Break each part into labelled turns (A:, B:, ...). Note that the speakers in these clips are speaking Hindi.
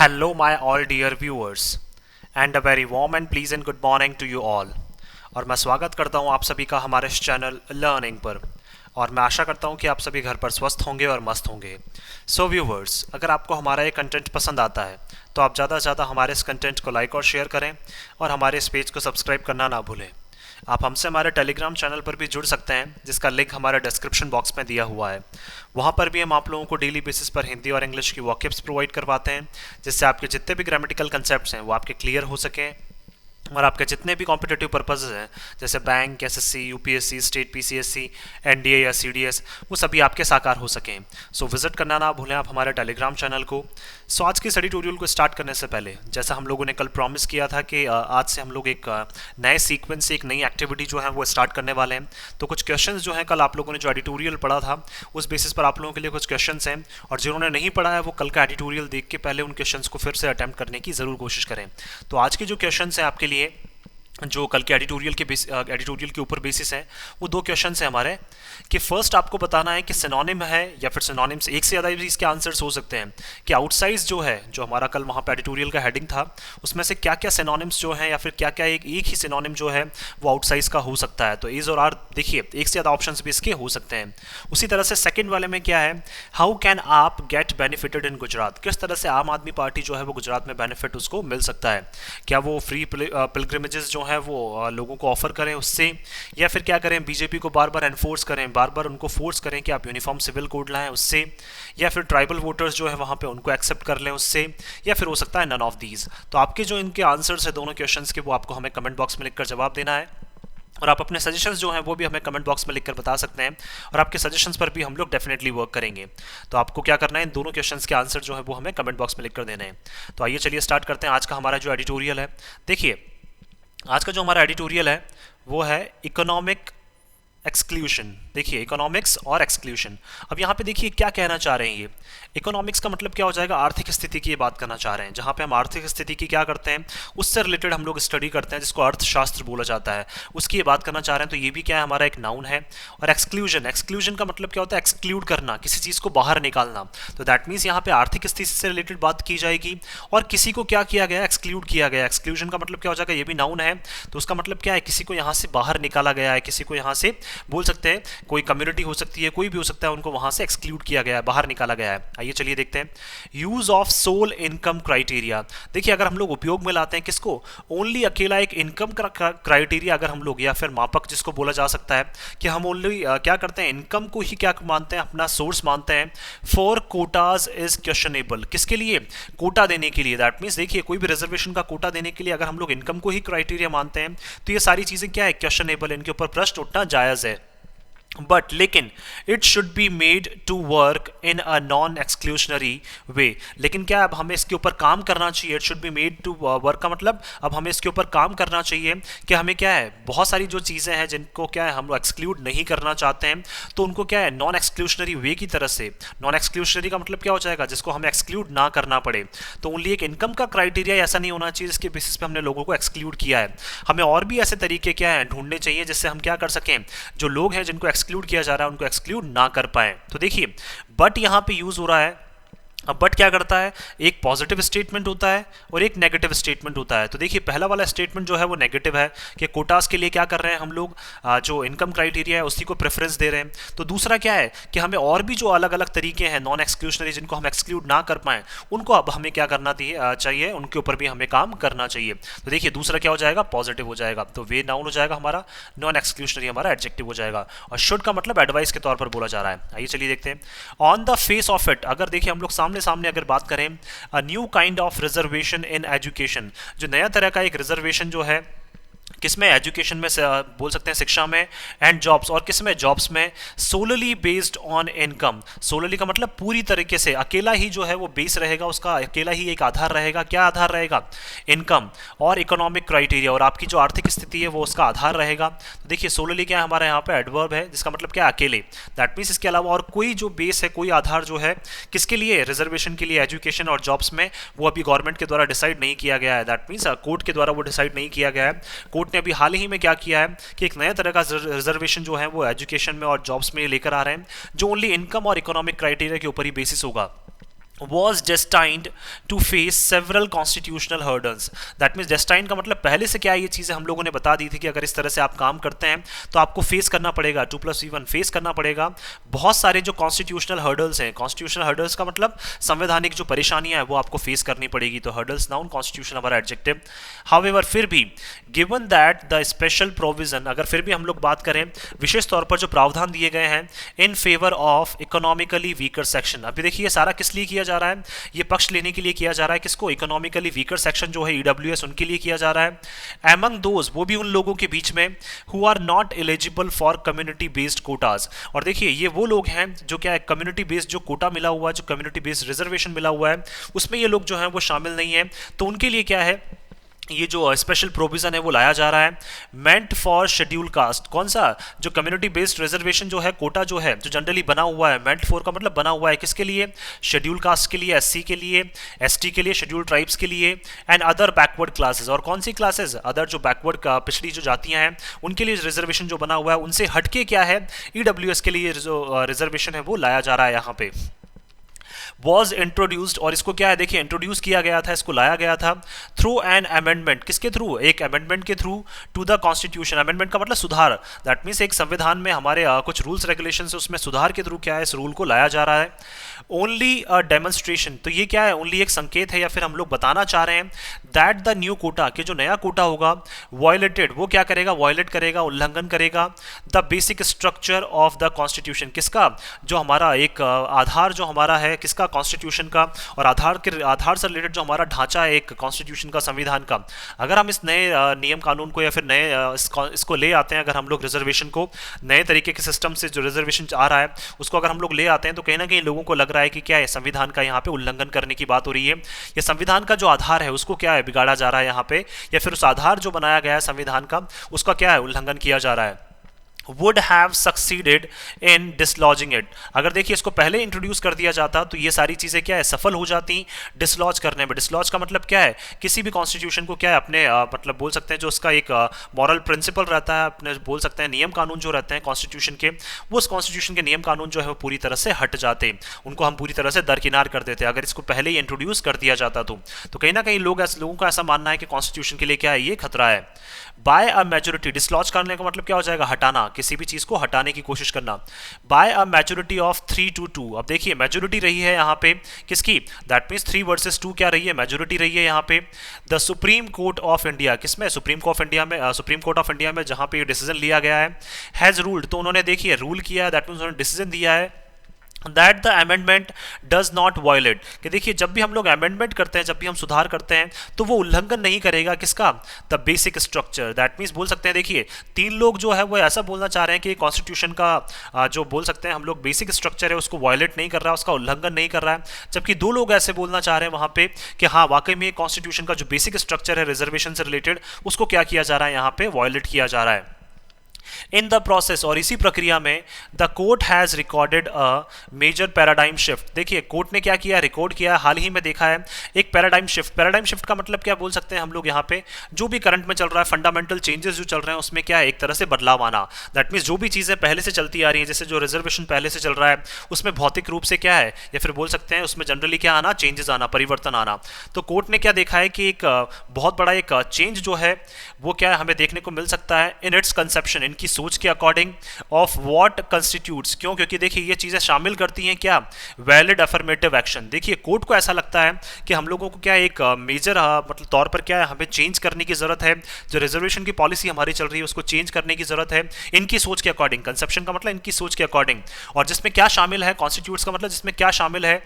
A: Hello, my all dear viewers, and a very warm and pleasant good morning to you all. और मैं स्वागत करता हूं आप सभी का हमारे इस चैनल लर्निंग पर। और मैं आशा करता हूं कि आप सभी घर पर स्वस्थ होंगे और मस्त होंगे। सो व्यूवर्स, अगर आपको हमारा ये कंटेंट पसंद आता है तो आप ज़्यादा से ज़्यादा हमारे इस कंटेंट को लाइक और शेयर करें और हमारे इस पेज को सब्सक्राइब करना ना भूलें। आप हमसे हमारे टेलीग्राम चैनल पर भी जुड़ सकते हैं, जिसका लिंक हमारे डिस्क्रिप्शन बॉक्स में दिया हुआ है। वहाँ पर भी हम आप लोगों को डेली बेसिस पर हिंदी और इंग्लिश की वॉकअप्स प्रोवाइड करवाते हैं, जिससे आपके जितने भी ग्रामेटिकल कंसेप्ट्स हैं वो आपके क्लियर हो सकें और आपके जितने भी कॉम्पिटिटिव पर्पसेस हैं, जैसे bank, SSC, UPSC, state PCSC, NDA या सीडीएस, वो सभी आपके साकार हो सकें। सो विजिट करना ना भूलें आप हमारे टेलीग्राम चैनल को। सो आज की स्टडी ट्यूटोरियल को स्टार्ट करने से पहले, जैसा हम लोगों ने कल प्रॉमिस किया था कि आज से हम लोग एक नए सीक्वेंस से एक नई एक्टिविटी जो है वो स्टार्ट करने वाले हैं। तो कुछ क्वेश्चंस जो हैं, कल आप लोगों ने जो एडिटोरियल पढ़ा था उस बेसिस पर आप लोगों के लिए कुछ क्वेश्चंस हैं, और जिन्होंने नहीं पढ़ा है वो कल का एडिटोरियल देख के पहले उन क्वेश्चंस को फिर से अटेम्प्ट करने की ज़रूर कोशिश करें। तो आज के जो क्वेश्चंस हैं आपके लिए, जो कल के एडिटोरियल के ऊपर बेसिस है, वो दो क्वेश्चन है हमारे कि फर्स्ट आपको बताना है कि सिनोनिम है या फिर सिनोनिम्स एक से ज़्यादा भी इसके आंसर्स हो सकते हैं कि आउटसाइज जो है, जो हमारा कल वहाँ पे एडिटोरियल का हेडिंग था, उसमें से क्या क्या सिनोनिम्स जो हैं या फिर क्या क्या एक ही सिनोनिम जो है वो आउटसाइज का हो सकता है। तो इज और आर देखिए, एक से ज़्यादा ऑप्शन भी इसके हो सकते हैं। उसी तरह से सेकेंड वाले में क्या है, हाउ कैन आप गेट बेनिफिटेड इन गुजरात, किस तरह से आम आदमी पार्टी जो है वो गुजरात में बेनिफिट उसको मिल सकता है। क्या वो फ्री पिलग्रिमेजेस जो है वो लोगों को ऑफर करें उससे, या फिर क्या करें, बीजेपी को बार बार एनफोर्स करें, बार बार उनको फोर्स करें कि आप यूनिफॉर्म सिविल कोड लाएं उससे, या फिर ट्राइबल वोटर्स जो है वहाँ पे उनको एक्सेप्ट कर लें उससे, या फिर हो सकता है नन ऑफ दीज। तो आपके जो इनके आंसर्स है दोनों क्वेश्चंस के, वो आपको हमें कमेंट बॉक्स में लिखकर जवाब देना है, और आप अपने सजेशंस जो हैं वो भी हमें कमेंट बॉक्स में लिखकर बता सकते हैं, और आपके सजेशंस पर भी हम लोग डेफिनेटली वर्क करेंगे। तो आपको क्या करना है, इन दोनों क्वेश्चंस के आंसर जो है वो हमें कमेंट बॉक्स में लिखकर देने हैं। तो आइए चलिए स्टार्ट करते हैं आज का हमारा जो एडिटोरियल है। देखिए, आज का जो हमारा एडिटोरियल है वो है इकोनॉमिक एक्सक्लूशन। देखिए, इकोनॉमिक्स और एक्सक्लूशन। अब यहाँ पे देखिए क्या कहना चाह रहे हैं ये। इकोनॉमिक्स का मतलब क्या हो जाएगा, आर्थिक स्थिति की ये बात करना चाह रहे हैं, जहाँ पे हम आर्थिक स्थिति की क्या करते हैं, उससे रिलेटेड हम लोग स्टडी करते हैं, जिसको अर्थशास्त्र बोला जाता है, उसकी ये बात करना चाह रहे हैं। तो ये भी क्या है, हमारा एक नाउन है। और एक्सक्लूजन, एक्सक्लूजन का मतलब क्या होता है, एक्सक्लूड करना, किसी चीज़ को बाहर निकालना। तो दैट मीन्स यहाँ पे आर्थिक स्थिति से रिलेटेड बात की जाएगी, और किसी को क्या किया गया, एक्सक्लूड किया गया। एक्सक्लूजन का मतलब क्या हो जाएगा, ये भी नाउन है, तो उसका मतलब क्या है, किसी को यहाँ से बाहर निकाला गया है, किसी को यहाँ से बोल सकते हैं, कोई कम्युनिटी हो सकती है, कोई भी हो सकता है, उनको वहां से एक्सक्लूड किया गया है, बाहर निकाला गया है। आइए चलिए देखते हैं, use of sole income criteria. देखिए, अगर हम लोग उपयोग में लाते हैं किसको, ओनली अकेला एक इनकम क्राइटेरिया अगर हम लोग, या फिर मापक जिसको बोला जा सकता है कि हम ओनली क्या करते हैं, इनकम को ही क्या मानते हैं, अपना सोर्स मानते हैं। फॉर कोटाज इज क्वेश्चनेबल, किसके लिए, कोटा देने के लिए। दैट मीन्स देखिए, कोई भी रिजर्वेशन का कोटा देने के लिए अगर हम लोग इनकम को ही क्राइटेरिया मानते हैं तो ये सारी चीजें क्या है, क्वेश्चनेबल, इनके ऊपर प्रश्न उठना जायज है। बट लेकिन it should be made to work in a non exclusionary way. लेकिन क्या, अब हमें इसके ऊपर काम करना चाहिए। It should be made to work का मतलब अब हमें इसके ऊपर काम करना चाहिए कि हमें क्या है, बहुत सारी जो चीज़ें हैं जिनको क्या है हम लोग एक्सक्लूड नहीं करना चाहते हैं, तो उनको क्या है, नॉन एक्सक्लूशनरी वे की तरह से। नॉन एक्सक्लूशनरी का मतलब क्या हो जाएगा, जिसको हमें एक्सक्लूड ना करना पड़े। तो ओनली एक इनकम का क्राइटेरिया ऐसा नहीं होना चाहिए जिसके बेसिस पे हमने लोगों को एक्सक्लूड किया है। हमें और भी ऐसे तरीके क्या है ढूंढने चाहिए जिससे हम क्या कर सकें, जो लोग हैं जिनको एक्सक्लूड किया जा रहा है उनको एक्सक्लूड ना कर पाए। तो देखिए, बट यहां पे यूज हो रहा है। अब बट क्या करता है, एक पॉजिटिव स्टेटमेंट होता है और एक नेगेटिव स्टेटमेंट होता है। तो देखिए, पहला वाला स्टेटमेंट जो है वो नेगेटिव है कि कोटास के लिए क्या कर रहे हैं हम लोग, जो इनकम क्राइटेरिया है उसी को प्रेफरेंस दे रहे हैं। तो दूसरा क्या है कि हमें और भी जो अलग अलग तरीके हैं नॉन एक्सक्लूशनरी, जिनको हम एक्सक्लूड ना कर पाए, उनको अब हमें क्या करना चाहिए, उनके ऊपर भी हमें काम करना चाहिए। तो देखिए, दूसरा क्या हो जाएगा, पॉजिटिव हो जाएगा, तो वे नाउन हो जाएगा हमारा, नॉन एक्सक्लूशनरी हमारा एडजेक्टिव हो जाएगा, और शुड का मतलब एडवाइस के तौर पर बोला जा रहा है। आइए चलिए देखते हैं, on the face of it. अगर देखिए हम लोग सामने सामने अगर बात करें, a new kind of reservation in education, जो नया तरह का एक रिजर्वेशन जो है, किसमें, एजुकेशन में बोल सकते हैं, शिक्षा में, एंड जॉब्स, और किसमें, जॉब्स में, solely based on income. Solely का मतलब पूरी तरीके से, अकेला ही जो है वो बेस रहेगा, उसका अकेला ही एक आधार रहेगा। क्या आधार रहेगा, इनकम और इकोनॉमिक क्राइटेरिया, और आपकी जो आर्थिक स्थिति है वो उसका आधार रहेगा। तो देखिए, सोलली क्या है हमारे यहाँ पे, एडवर्ब है, जिसका मतलब क्या है, अकेले। दैट मीन्स इसके अलावा और कोई जो बेस है, कोई आधार जो है, किसके लिए, रिजर्वेशन के लिए, एजुकेशन और जॉब्स में, वो अभी गवर्नमेंट के द्वारा डिसाइड नहीं किया गया है। दैट मीन्स कोर्ट के द्वारा वो डिसाइड नहीं किया गया है। कोर्ट ने अभी हाल ही में क्या किया है कि एक नया तरह का रिजर्वेशन जो है वो एजुकेशन में और जॉब्स में लेकर आ रहे हैं, जो ओनली इनकम और इकोनॉमिक क्राइटेरिया के ऊपर ही बेसिस होगा। was destined to face several constitutional hurdles. That means destined का मतलब पहले से क्या है, ये चीज़ें हम लोगों ने बता दी थी कि अगर इस तरह से आप काम करते हैं तो आपको फेस करना पड़ेगा, 2+V1 फेस करना पड़ेगा बहुत सारे जो कॉन्स्टिट्यूशनल हर्डल्स हैं। कॉन्स्टिट्यूशनल हर्डल्स का मतलब संवैधानिक जो परेशानियां हैं वो आपको फेस करनी पड़ेगी, तो हर्डल्स नाउन, कॉन्स्टिट्यूशन हमारा एडजेक्टिव। हाउएवर फिर भी given that the special provision, अगर फिर भी हम लोग बात करें विशेष तौर पर जो प्रावधान दिए गए हैं इन favour of economically weaker section. अभी देखिए सारा किस लिए किया जा रहा है, ये पक्ष लेने के लिए किया जा रहा है, किसको, इकोनॉमिकली वीकर सेक्शन जो है ईडब्ल्यूएस, उनके लिए किया जा रहा है। एमंग दोज, वो भी उन लोगों के बीच में who are not eligible for community based quotas. और देखिए ये वो लोग हैं जो क्या है, कम्युनिटी बेस्ड जो कोटा मिला हुआ है, जो कम्युनिटी बेस्ड रिजर्वेशन मिला हुआ है, उसमें ये लोग जो हैं वो शामिल नहीं है, तो उनके लिए क्या है, ये जो स्पेशल प्रोविजन है वो लाया जा रहा है। मेंट फॉर शेड्यूल कास्ट, कौन सा, जो कम्युनिटी बेस्ड रिजर्वेशन जो है, कोटा जो है, जो जनरली बना हुआ है, मेंट फॉर का मतलब बना हुआ है किसके लिए, शेड्यूल कास्ट के लिए, एससी के लिए, एसटी के लिए, शेड्यूल ट्राइब्स के लिए, एंड अदर बैकवर्ड क्लासेस। और कौन सी क्लासेस, अदर जो बैकवर्ड का पिछड़ी जो जातियां हैं उनके लिए रिजर्वेशन जो बना हुआ है, उनसे हटके क्या है, ईडब्ल्यूएस के लिए जो रिजर्वेशन है वो लाया जा रहा है यहाँ पे। वॉज इंट्रोड्यूस्ड, और इसको क्या है, देखिए इंट्रोड्यूस किया गया था, इसको लाया गया था थ्रू एन अमेंडमेंट, किसके थ्रू, एक अमेंडमेंट के through, to the constitution. Amendment का मतलब सुधार, दैट मीन्स एक संविधान में हमारे कुछ रूल्स रेगुलेशन है उसमें सुधार के थ्रू क्या है, इस रूल को लाया जा रहा है। ओनली अ डेमोन्स्ट्रेशन, तो ये क्या है, ओनली एक संकेत है या फिर हम लोग बताना चाह रहे हैं दैट द न्यू कोटा, कि जो नया कोटा होगा वायलेटेड, वो क्या करेगा, वायलेट करेगा, उल्लंघन करेगा the basic structure of the constitution, किसका, जो हमारा एक आधार जो हमारा है किसका, कॉन्स्टिट्यूशन का, और आधार से रिलेटेड जो हमारा ढांचा है एक कॉन्स्टिट्यूशन का, संविधान का, अगर हम इस नए नियम कानून को या फिर नए इसको ले आते हैं, अगर हम लोग रिजर्वेशन को नए तरीके के सिस्टम से जो रिजर्वेशन आ रहा है उसको अगर हम लोग ले आते हैं तो कहीं ना कहीं लोगों को लग रहा है कि क्या है, संविधान का यहाँ पे उल्लंघन करने की बात हो रही है, या संविधान का जो आधार है उसको क्या है, बिगाड़ा जा रहा है यहाँ पे, या फिर उस आधार जो बनाया गया है संविधान का उसका क्या है, उल्लंघन किया जा रहा है। would have succeeded in dislodging it, अगर देखिए इसको पहले इंट्रोड्यूस कर दिया जाता तो ये सारी चीज़ें क्या है, सफल हो जाती डिसलॉज करने में। डिसलॉज का मतलब क्या है, किसी भी कॉन्स्टिट्यूशन को क्या है अपने मतलब बोल सकते हैं जो उसका एक मॉरल प्रिंसिपल रहता है, अपने बोल सकते हैं नियम कानून जो रहते हैं कॉन्स्टिट्यूशन के, वो उस कॉन्स्टिट्यूशन के नियम कानून जो है वो पूरी तरह से हट जाते, उनको हम पूरी तरह से दरकिनार कर देते अगर इसको पहले ही इंट्रोड्यूस कर दिया जाता तो कहीं ना कहीं लोगों का ऐसा मानना है कि कॉन्स्टिट्यूशन के लिए क्या है, ये खतरा है। बाय अ मेजोरिटी, डिसलॉज करने का मतलब क्या हो जाएगा, हटाना, किसी भी चीज़ को हटाने की कोशिश करना। बाय अ मेजोरिटी ऑफ 3-2, अब देखिए मेजोरिटी रही है यहाँ पे किसकी, दैट मीन्स 3 वर्सेस 2 क्या रही है, मेजोरिटी रही है यहाँ पे। The supreme court of India, किसमें, सुप्रीम कोर्ट ऑफ इंडिया में जहाँ पे डिसीजन लिया गया है, हैज़ रूल्ड, तो उन्होंने देखिए रूल किया है, दैट मीन्स उन्होंने डिसीजन दिया है that the amendment does not violate, कि देखिए जब भी हम लोग अमेंडमेंट करते हैं, जब भी हम सुधार करते हैं तो वो उल्लंघन नहीं करेगा किसका, the basic structure. That means बोल सकते हैं देखिए 3 लोग जो है वो ऐसा बोलना चाह रहे हैं कि कॉन्स्टिट्यूशन का जो बोल सकते हैं हम लोग बेसिक स्ट्रक्चर है उसको वायलेट नहीं कर रहा है, उसका उल्लंघन नहीं कर रहा है, जबकि 2 लोग ऐसे बोलना चाह रहे हैं वहाँ पे कि हाँ वाकई में कॉन्स्टिट्यूशन का जो बेसिक स्ट्रक्चर है रिजर्वेशन से रिलेटेड उसको क्या किया जा रहा है, यहाँ पे वायलेट किया जा रहा है। इन द प्रोसेस, और इसी प्रक्रिया में the court has recorded a major paradigm shift, देखिए कोर्ट ने क्या किया, रिकॉर्ड किया, हाल ही में देखा है एक पैराडाइम शिफ्ट। पैराडाइम शिफ्ट का मतलब क्या बोल सकते हैं हम लोग यहाँ पे, जो भी करंट में चल रहा है, फंडामेंटल चेंजेस जो चल रहे हैं उसमें क्या है, एक तरह से बदलाव आना। दैट मीन्स जो भी चीज़ें पहले से चलती आ रही है, जैसे जो रिजर्वेशन पहले से चल रहा है उसमें भौतिक रूप से क्या है, या फिर बोल सकते हैं उसमें जनरली क्या आना, चेंजेस आना, परिवर्तन आना। तो कोर्ट ने क्या देखा है कि एक बहुत बड़ा एक चेंज जो है वो क्या है हमें देखने को मिल सकता है इन इट्स कंसेप्शन, इनकी सोच के अकॉर्डिंग ऑफ व्हाट कंस्टिट्यूट्स, क्यों, क्योंकि देखिए ये चीज़ें शामिल करती हैं क्या, वैलिड अफर्मेटिव एक्शन। देखिए कोर्ट को ऐसा लगता है कि हम लोगों को क्या एक मेजर मतलब तौर पर क्या है हमें चेंज करने की ज़रूरत है, जो रिजर्वेशन की पॉलिसी हमारी चल रही है उसको चेंज करने की ज़रूरत है इनकी सोच के अकॉर्डिंग। कंसेप्शन का मतलब इनकी सोच के अकॉर्डिंग, और जिसमें क्या शामिल है, कॉन्स्टिट्यूट्स का मतलब जिसमें क्या शामिल है,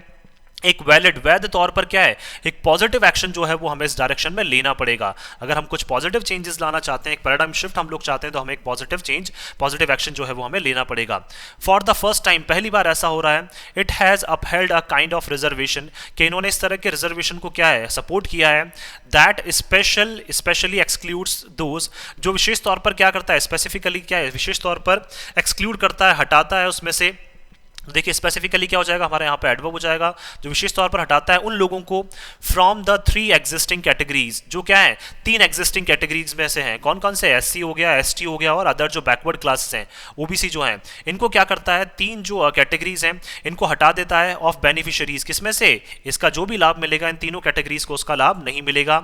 A: एक वैलिड वैध तौर पर क्या है, एक पॉजिटिव एक्शन जो है वो हमें इस डायरेक्शन में लेना पड़ेगा। अगर हम कुछ पॉजिटिव चेंजेस लाना चाहते हैं, एक पैराडाइम शिफ्ट हम लोग चाहते हैं, तो हमें एक पॉजिटिव चेंज, पॉजिटिव एक्शन जो है वो हमें लेना पड़ेगा। फॉर द फर्स्ट टाइम, पहली बार ऐसा हो रहा है, it has upheld a kind of reservation, कि इन्होंने इस तरह के रिजर्वेशन को क्या है, सपोर्ट किया है, दैट स्पेशली एक्सक्लूड्स दोज, जो विशेष तौर पर क्या करता है, स्पेसिफिकली क्या है, विशेष तौर पर एक्सक्लूड करता है, हटाता है उसमें से देखिए स्पेसिफिकली क्या हो जाएगा हमारे यहाँ पे एडवर्ब हो जाएगा, जो विशेष तौर पर हटाता है उन लोगों को from the three existing categories, जो क्या है तीन एग्जिस्टिंग कैटेगरीज में से हैं। कौन कौन से? एससी हो गया, एसटी हो गया और अदर जो बैकवर्ड क्लासेस हैं, ओबीसी जो हैं, इनको क्या करता है, तीन जो कैटेगरीज हैं इनको हटा देता है ऑफ बेनिफिशियरीज। किसमें से? इसका जो भी लाभ मिलेगा इन तीनों कैटेगरीज को उसका लाभ नहीं मिलेगा।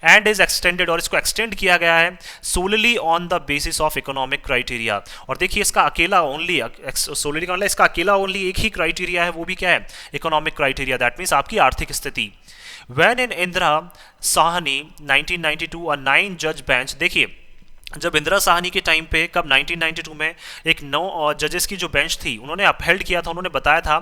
A: एंड इज एक्सटेंडेड, और इसको एक्सटेंड किया गया है solely on the basis of economic criteria. और देखिए इसका अकेला ओनली, सोलली का मतलब इसका अकेला ओनली एक ही क्राइटेरिया है, वो भी क्या है? इकोनॉमिक क्राइटेरिया, दैट मीन्स आपकी आर्थिक स्थिति। व्हेन इन इंदिरा साहनी 1992 अ 9 जज बेंच, देखिए जब इंदिरा साहनी के टाइम पे, कब 1992 में, एक 9 जजेस की जो बेंच थी उन्होंने अपहेल्ड किया था, उन्होंने बताया था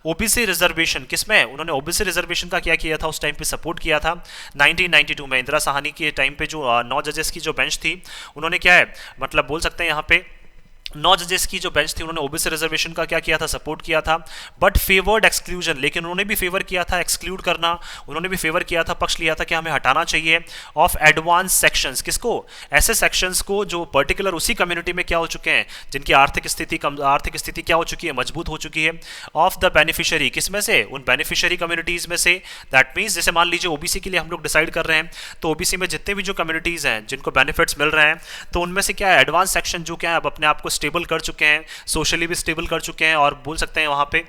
A: ओबीसी रिजर्वेशन, किसमें? उन्होंने ओबीसी रिजर्वेशन का क्या किया था उस टाइम पे, सपोर्ट किया था 1992 में। इंदिरा साहनी के टाइम पे जो 9 जजेस की जो बेंच थी उन्होंने क्या है, मतलब बोल सकते हैं यहाँ पे 9 जजेस की जो बेंच थी उन्होंने ओबीसी रिजर्वेशन का क्या किया था, सपोर्ट किया था, बट फेवर्ड एक्सक्लूजन, लेकिन उन्होंने भी फेवर किया था एक्सक्लूड करना, उन्होंने भी फेवर किया था, पक्ष लिया था कि हमें हटाना चाहिए ऑफ एडवांस सेक्शंस। किसको? ऐसे सेक्शंस को जो पर्टिकुलर उसी कम्युनिटी में क्या हो चुके हैं, जिनकी आर्थिक स्थिति क्या हो चुकी है, मजबूत हो चुकी है, ऑफ द बेनिफिशियरी, किसमें से? उन बेनिफिशियरी कम्युनिटीज में से। दैट मीन्स जैसे मान लीजिए ओबीसी के लिए हम लोग डिसाइड कर रहे हैं, तो ओबीसी में जितने भी जो कम्युनिटीज हैं जिनको बेनिफिट्स मिल रहे हैं, तो उनमें से क्या है, एडवांस सेक्शन जो क्या है अब अपने आप को स्टेबल कर चुके हैं, सोशली भी स्टेबल कर चुके हैं, और बोल सकते हैं वहां पे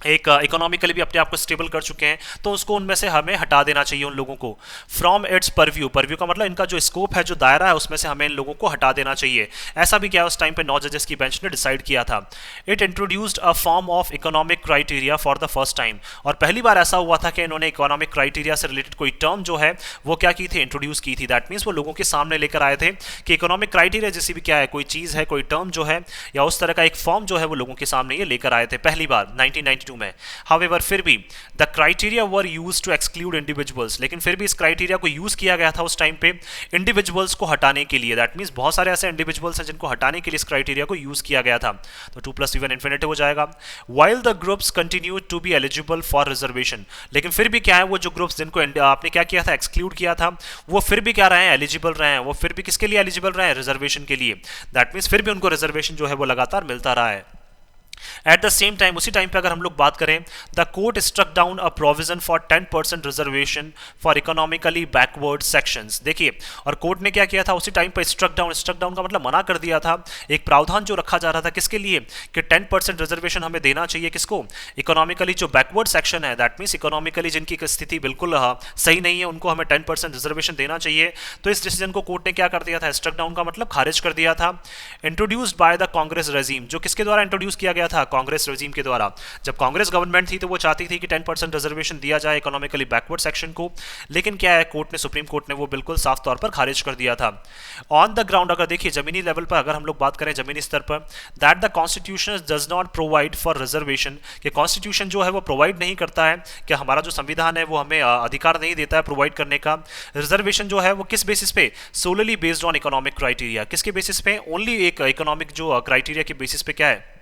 A: एक इकोनॉमिकली भी अपने आप को स्टेबल कर चुके हैं, तो उसको उनमें से हमें हटा देना चाहिए उन लोगों को फ्रॉम इट्स परव्यू। परव्यू का मतलब इनका जो स्कोप है, जो दायरा है, उसमें से हमें इन लोगों को हटा देना चाहिए। ऐसा भी क्या उस टाइम पे 9 जजेस की बेंच ने डिसाइड किया था। It introduced a form of economic criteria for the first time, और पहली बार ऐसा हुआ था कि इन्होंने इकोनॉमिक क्राइटेरिया से रिलेटेड कोई टर्म जो है वो क्या की थी, इंट्रोड्यूस की थी। दैट मीन्स वो लोगों के सामने लेकर आए थे कि इकोनॉमिक क्राइटेरिया जैसी भी क्या है, कोई चीज़ है, कोई टर्म जो है, या उस तरह का एक फॉर्म जो है वो लोगों के सामने ये लेकर आए थे पहली बार 1992 में। हाउएवर फिर भी the criteria were used to exclude individuals, लेकिन फिर भी इस क्राइटेरिया को यूज किया गया था उस टाइम पे इंडिविजुअल्स को हटाने के लिए। दैट मीन्स बहुत सारे ऐसे इंडिविजुअल्स हैं जिनको हटाने के लिए इस क्राइटेरिया को यूज किया गया था। तो 2 + 1 इन्फिनेटिव हो जाएगा। While the groups continue to be eligible for reservation, लेकिन फिर भी क्या है, वो जो ग्रुप्स जिनको आपने क्या किया था, एक्सक्लूड किया था, वो फिर भी क्या रहे हैं, एलिजिबल रहे हैं। वो फिर भी किसके लिए एलिजिबल रहे हैं? रिजर्वेशन के लिए। दैट मीन्स फिर भी उनको रिजर्वेशन जो है वो लगातार मिलता रहा है। एट द सेम टाइम, उसी टाइम पे अगर हम लोग बात करें, the court struck down a provision for 10% reservation for economically backward sections. देखिए, और कोर्ट ने क्या किया था उसी टाइम पे, स्ट्रक डाउन का मतलब मना कर दिया था, एक प्रावधान जो रखा जा रहा था किसके लिए, कि 10% रिजर्वेशन हमें देना चाहिए, किसको? इकोनॉमिकली जो बैकवर्ड सेक्शन है, दैट मीन्स इकोनॉमिकली जिनकी स्थिति बिल्कुल सही नहीं है, उनको हमें 10% रिजर्वेशन देना चाहिए। तो इस डिसीजन को कोर्ट ने क्या कर दिया था, स्ट्रक डाउन का मतलब खारिज कर दिया था। Introduced by the Congress regime, जो किसके द्वारा इंट्रोड्यूस किया गया था, कांग्रेस रेजिम के द्वारा। जब कांग्रेस गवर्नमेंट थी तो वो चाहती थी कि 10% रिजर्वेशन दिया जाए इकोनॉमिकली बैकवर्ड सेक्शन को, लेकिन क्या है, कोर्ट ने, सुप्रीम कोर्ट ने वो बिल्कुल साफ तौर पर खारिज कर दिया था। ऑन द ग्राउंड, अगर देखिए जमीनी लेवल पर अगर हम लोग बात करें, जमीनी स्तर पर, that the constitution does not provide for reservation, कि कॉन्स्टिट्यूशन जो है वो प्रोवाइड नहीं करता है, कि हमारा जो संविधान है वो हमें अधिकार नहीं देता है प्रोवाइड करने का। रिजर्वेशन जो है वो किस बेसिस पे, solely based on economic criteria, किसके बेसिस पे, ओनली एक इकोनॉमिक जो क्राइटेरिया के बेसिस पे क्या है,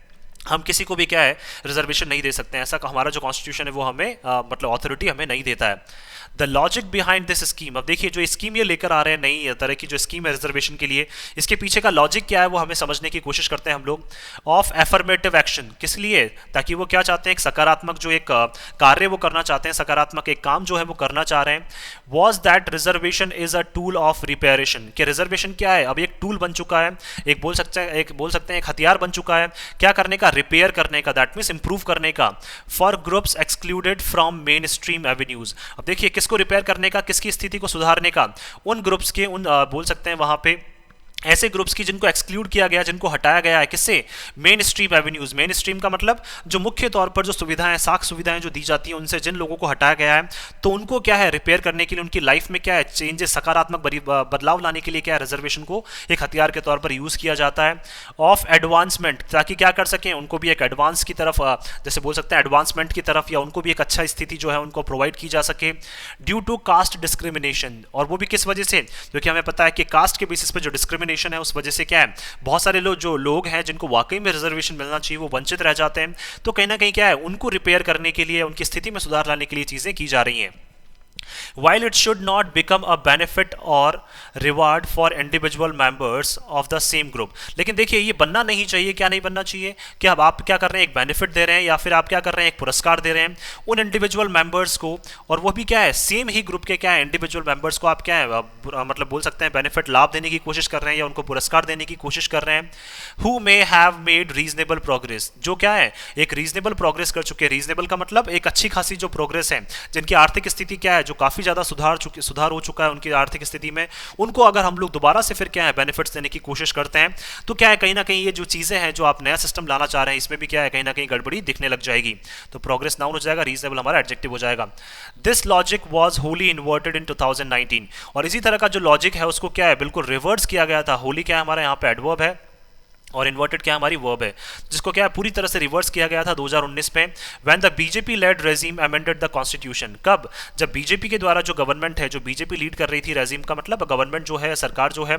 A: हम किसी को भी क्या है, रिजर्वेशन नहीं दे सकते हैं। ऐसा हमारा जो कॉन्स्टिट्यूशन है वो हमें मतलब अथॉरिटी हमें नहीं देता है। The logic behind this scheme, अब देखिए जो स्कीम ये लेकर आ रहे हैं, नई तरह की जो स्कीम है रिजर्वेशन के लिए, इसके पीछे का लॉजिक क्या है वो हमें समझने की कोशिश करते हैं हम लोग। ऑफ एफर्मेटिव एक्शन, किस लिए, ताकि वो क्या चाहते हैं, एक सकारात्मक जो एक कार्य वो करना चाहते हैं, सकारात्मक एक काम जो है वो करना चाह रहे हैं। Was that reservation is a tool of reparation, कि रिजर्वेशन क्या है, अब एक टूल बन चुका है, एक बोल सकते हैं एक हथियार बन चुका है, क्या करने का, रिपेयर करने का, दैट मीन्स इंप्रूव करने का, for groups excluded from main stream avenues. अब देखिए किसको रिपेयर करने का, किसकी स्थिति को सुधारने का, उन ग्रुप्स के, उन बोल सकते हैं वहां पे ऐसे ग्रुप्स की जिनको एक्सक्लूड किया गया, जिनको हटाया गया है, किससे, main stream avenues. Main stream का मतलब जो मुख्य तौर पर जो सुविधाएं, साख सुविधाएं जो दी जाती हैं, उनसे जिन लोगों को हटाया गया है, तो उनको क्या है, रिपेयर करने के लिए, उनकी लाइफ में क्या है, चेंजेस, सकारात्मक बदलाव लाने के लिए क्या है, रिजर्वेशन को एक हथियार के तौर पर यूज किया जाता है। ऑफ एडवांसमेंट, ताकि क्या कर सकें, उनको भी एक एडवांस की तरफ, जैसे बोल सकते हैं एडवांसमेंट की तरफ, या उनको भी एक अच्छा स्थिति जो है उनको प्रोवाइड की जा सके। ड्यू टू कास्ट डिस्क्रिमिनेशन, और वो भी किस वजह से, क्योंकि हमें पता है कि कास्ट के बेसिस पे जो डिस्क्रिमिनेशन है उस वजह से क्या है, बहुत सारे लोग हैं जिनको वाकई में रिजर्वेशन मिलना चाहिए वो वंचित रह जाते हैं। तो कहीं ना कहीं क्या है, उनको रिपेयर करने के लिए, उनकी स्थिति में सुधार लाने के लिए चीजें की जा रही हैं। while it should not become a benefit or reward for individual members of the same group। लेकिन देखिए ये बनना नहीं चाहिए, क्या नहीं बनना चाहिए कि अब आप क्या कर रहे हैं, एक बेनिफिट दे रहे हैं या फिर आप क्या कर रहे हैं, एक पुरस्कार दे रहे हैं उन इंडिविजुअल मेंबर्स को, और वो भी क्या है, सेम ही ग्रुप के क्या है इंडिविजुअल मेंबर्स को आप क्या है मतलब बोल सकते हैं बेनिफिट लाभ देने की कोशिश कर रहे हैं या उनको पुरस्कार देने की कोशिश कर रहे हैं। Who may have made reasonable progress, जो क्या है एक रीजनेबल प्रोग्रेस कर चुके हैं। रीजनेबल का मतलब एक अच्छी खासी जो प्रोग्रेस है, जिनकी आर्थिक स्थिति क्या है, जो काफ़ी ज़्यादा सुधार हो चुका है उनकी आर्थिक स्थिति में, उनको अगर हम लोग दोबारा से फिर क्या है बेनिफिट्स देने की कोशिश करते हैं तो क्या है कहीं ना कहीं ये जो चीज़ें हैं जो आप नया सिस्टम लाना चाह रहे हैं इसमें भी क्या है कहीं ना कहीं गड़बड़ी दिखने लग जाएगी। तो प्रोग्रेस नाउन हो जाएगा, रीजनेबल हमारा एडजेक्टिव हो जाएगा। This logic was Holi inverted इन 2019, और इसी तरह का जो लॉजिक है उसको क्या है बिल्कुल रिवर्स किया गया था। होली क्या है हमारा यहाँ पे एडवर्ब है और इन्वर्टेड क्या हमारी वर्ब है, जिसको क्या है पूरी तरह से रिवर्स किया गया था 2019 में। When the BJP lead regime amended the constitution, कब, जब बीजेपी के द्वारा जो गवर्नमेंट है, जो बीजेपी लीड कर रही थी, रेजिम का मतलब गवर्नमेंट जो है, सरकार जो है,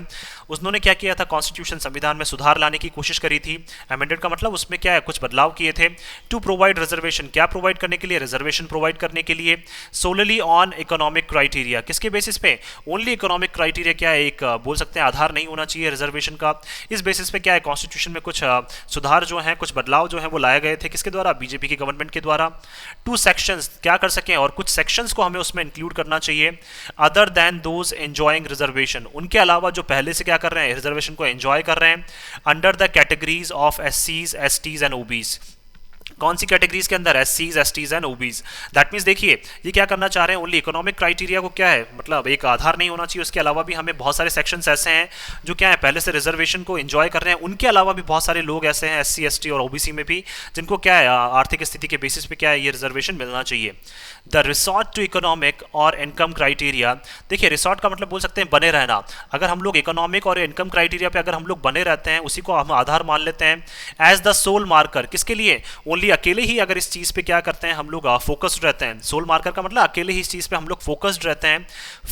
A: उन्होंने क्या किया था, कॉन्स्टिट्यूशन संविधान में सुधार लाने की कोशिश करी थी। अमेंडेड का मतलब उसमें क्या है कुछ बदलाव किए थे। टू प्रोवाइड रिजर्वेशन, क्या प्रोवाइड करने के लिए, रिजर्वेशन प्रोवाइड करने के लिए। सोलली ऑन इकोनॉमिक क्राइटेरिया, किसके बेसिस पे, ओनली इकोनॉमिक क्राइटेरिया क्या है एक बोल सकते हैं आधार नहीं होना चाहिए रिजर्वेशन का। इस बेसिस पे क्या है कॉन्स्टिट्यूशन में कुछ सुधार जो हैं, कुछ बदलाव जो हैं वो लाए गए थे, किसके द्वारा, बीजेपी की गवर्नमेंट के द्वारा। टू सेक्शंस, क्या कर सकें, और कुछ सेक्शंस को हमें उसमें इंक्लूड करना चाहिए। Other than those enjoying reservation, उनके अलावा जो पहले से क्या कर रहे हैं रिजर्वेशन को एंजॉय कर रहे हैं। अंडर द कैटेगरीज ऑफ एससीज, एसटीज एंड ओबीज, कौन सी कैटेगरीज के अंदर, एससीज, STs and OBCs. That means देखिए ये क्या करना चाह रहे हैं, ओनली इकोनॉमिक क्राइटेरिया को क्या है मतलब एक आधार नहीं होना चाहिए, उसके अलावा भी हमें बहुत सारे सेक्शंस ऐसे हैं जो क्या है पहले से रिजर्वेशन को एंजॉय कर रहे हैं, उनके अलावा भी बहुत सारे लोग ऐसे हैं एससी, एसटी और ओबीसी में भी जिनको क्या है आर्थिक स्थिति के बेसिस पे क्या है ये रिजर्वेशन मिलना चाहिए। द रिसॉर्ट टू इकोनॉमिक और इनकम क्राइटेरिया, देखिए रिसॉर्ट का मतलब बोल सकते हैं बने रहना, अगर हम लोग इकोनॉमिक और इनकम क्राइटेरिया पे अगर हम लोग बने रहते हैं उसी को हम आधार मान लेते हैं। एज द सोल मार्कर, किसके लिए, ओनली अकेले ही अगर इस चीज़ पे क्या करते हैं हम लोग फोकस्ड रहते हैं, सोल मार्कर का मतलब अकेले ही इस चीज़ पे हम लोग फोकस्ड रहते हैं।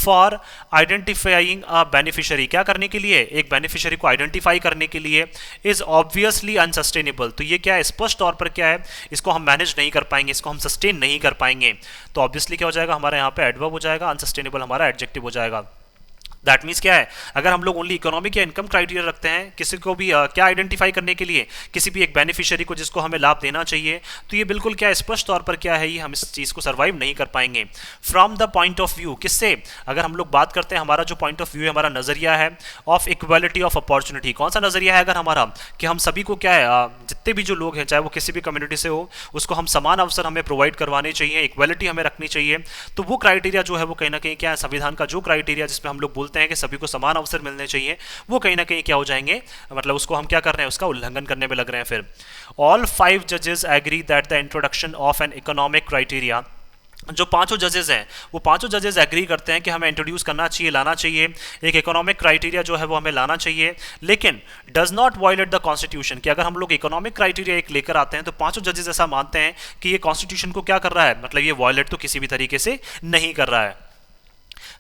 A: फॉर आइडेंटिफाइंग अ बेनिफिशियरी, क्या करने के लिए, एक बेनिफिशियरी को आइडेंटिफाई करने के लिए। इज ऑब्वियसली अनसस्टेनेबल, तो ये क्या है स्पष्ट तौर पर क्या है इसको हम मैनेज नहीं कर पाएंगे, इसको हम सस्टेन नहीं कर पाएंगे। तो ऑब्वियसली क्या हो जाएगा हमारे यहाँ पे एडवर्ब हो जाएगा, अनसस्टेनेबल हमारा एडजेक्टिव हो जाएगा। दैट मीन्स क्या है अगर हम लोग ओनली इकोनॉमिक या इनकम क्राइटेरिया रखते हैं किसी को भी क्या आइडेंटिफाई करने के लिए, किसी भी एक बेनिफिशियरी को जिसको हमें लाभ देना चाहिए, तो ये बिल्कुल क्या स्पष्ट तौर पर क्या है ये हम इस चीज़ को सर्वाइव नहीं कर पाएंगे। From the point of view, किससे, अगर हम लोग बात करते हैं हमारा जो पॉइंट ऑफ व्यू है, हमारा नज़रिया है ऑफ इक्वालिटी ऑफ अपॉर्चुनिटी, कौन सा नज़रिया है अगर हमारा कि हम सभी को क्या है जितने भी जो लोग हैं चाहे वो किसी भी कम्युनिटी से हो उसको हम समान अवसर हमें प्रोवाइड करवाने चाहिए, इक्वालिटी हमें रखनी चाहिए। तो वो क्राइटेरिया जो है वो कहीं ना कहीं क्या है संविधान का जो क्राइटेरिया जिसमें हम लोग बोलते हैं कि सभी को समान अवसर मिलने चाहिए, वो कहीं ना कहीं क्या हो जाएंगे मतलब उसको हम क्या कर रहे हैं उसका उल्लंघन करने में लग रहे हैं। फिर ऑल 5 जजेस agree that the introduction of an economic criteria, जो पांचों जजेस हैं वो पांचों जजेस एग्री करते हैं कि हमें इंट्रोड्यूस करना चाहिए, लाना चाहिए एक इकोनॉमिक क्राइटेरिया जो है वो हमें लाना चाहिए, लेकिन does not violate the constitution, कि अगर हम लोग इकोनॉमिक क्राइटेरिया एक लेकर आते हैं तो पांचों जजेस ऐसा मानते हैं कि ये कॉन्स्टिट्यूशन को क्या कर रहा है मतलब ये वायलेट तो किसी भी तरीके से नहीं कर रहा है।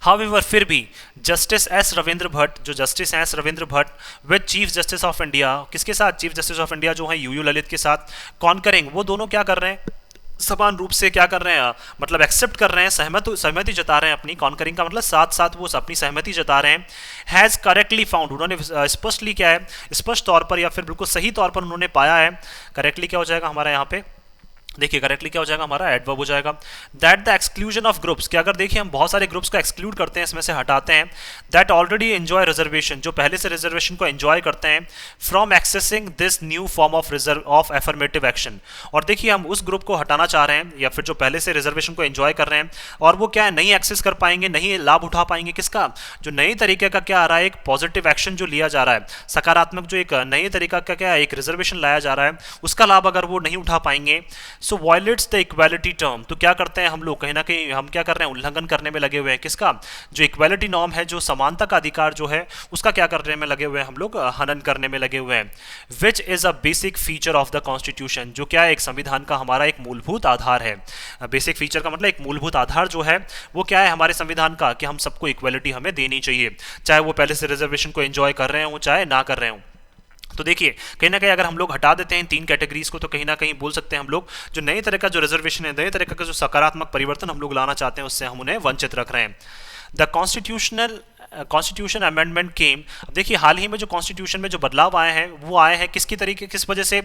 A: However, फिर भी जस्टिस एस रविंद्र भट्ट, जो justice S Ravindra Bhatt with chief justice of India, किसके साथ, चीफ जस्टिस ऑफ इंडिया जो है यूयू ललित के साथ, कॉन्करिंग, वो दोनों क्या कर रहे हैं समान रूप से क्या कर रहे हैं मतलब एक्सेप्ट कर रहे हैं, सहमति जता रहे हैं अपनी, कॉन्करिंग का मतलब साथ साथ वो अपनी सहमति जता रहे हैं। हैज़ करेक्टली फाउंड, उन्होंने स्पष्टली क्या है स्पष्ट तौर पर या फिर बिल्कुल सही तौर पर उन्होंने पाया है। करेक्टली क्या हो जाएगा हमारा यहाँ पे, देखिए करेक्टली क्या हो जाएगा हमारा एडवर्ब हो जाएगा। That the exclusion of groups, कि अगर देखिए हम बहुत सारे ग्रुप्स को एक्सक्लूड करते हैं, इसमें से हटाते हैं, दैट ऑलरेडी एंजॉय रिजर्वेशन, जो पहले से रिजर्वेशन को एंजॉय करते हैं, from accessing this new form of affirmative action, और देखिए हम उस ग्रुप को हटाना चाह रहे हैं या फिर जो पहले से रिजर्वेशन को एंजॉय कर रहे हैं और वो क्या है नहीं एक्सेस कर पाएंगे, नहीं लाभ उठा पाएंगे, किसका, जो नए तरीके का क्या आ रहा है एक पॉजिटिव एक्शन जो लिया जा रहा है, सकारात्मक जो एक नए तरीका का क्या एक रिजर्वेशन लाया जा रहा है उसका लाभ अगर वो नहीं उठा पाएंगे। सो वायलेट्स द इक्वालिटी टर्म, तो क्या करते हैं हम लोग कहीं ना कहीं हम क्या कर रहे हैं उल्लंघन करने में लगे हुए हैं, किसका, जो इक्वालिटी नॉर्म है, जो समानता का अधिकार जो है उसका क्या करने में लगे हुए हैं हम लोग हनन करने में लगे हुए हैं। Which is a basic feature of the constitution, जो क्या है एक संविधान का हमारा एक मूलभूत आधार है। बेसिक फीचर का मतलब एक मूलभूत आधार जो है वो क्या है हमारे संविधान का कि हम सबको इक्वालिटी हमें देनी चाहिए, चाहे वो पहले से रिजर्वेशन को एंजॉय कर रहे हो चाहे ना कर रहे हो। तो देखिए कहीं ना कहीं अगर हम लोग हटा देते हैं इन तीन कैटेगरीज को, तो कहीं ना कहीं बोल सकते हैं हम लोग जो नए तरह का जो रिजर्वेशन है, नए तरह का जो सकारात्मक परिवर्तन हम लोग लाना चाहते हैं, उससे हम उन्हें वंचित रख रहे हैं। द कॉन्स्टिट्यूशन अमेंडमेंट केम। अब देखिए हाल ही में जो कॉन्स्टिट्यूशन में जो बदलाव आए हैं वो आए हैं किसकी तरीके, किस वजह से,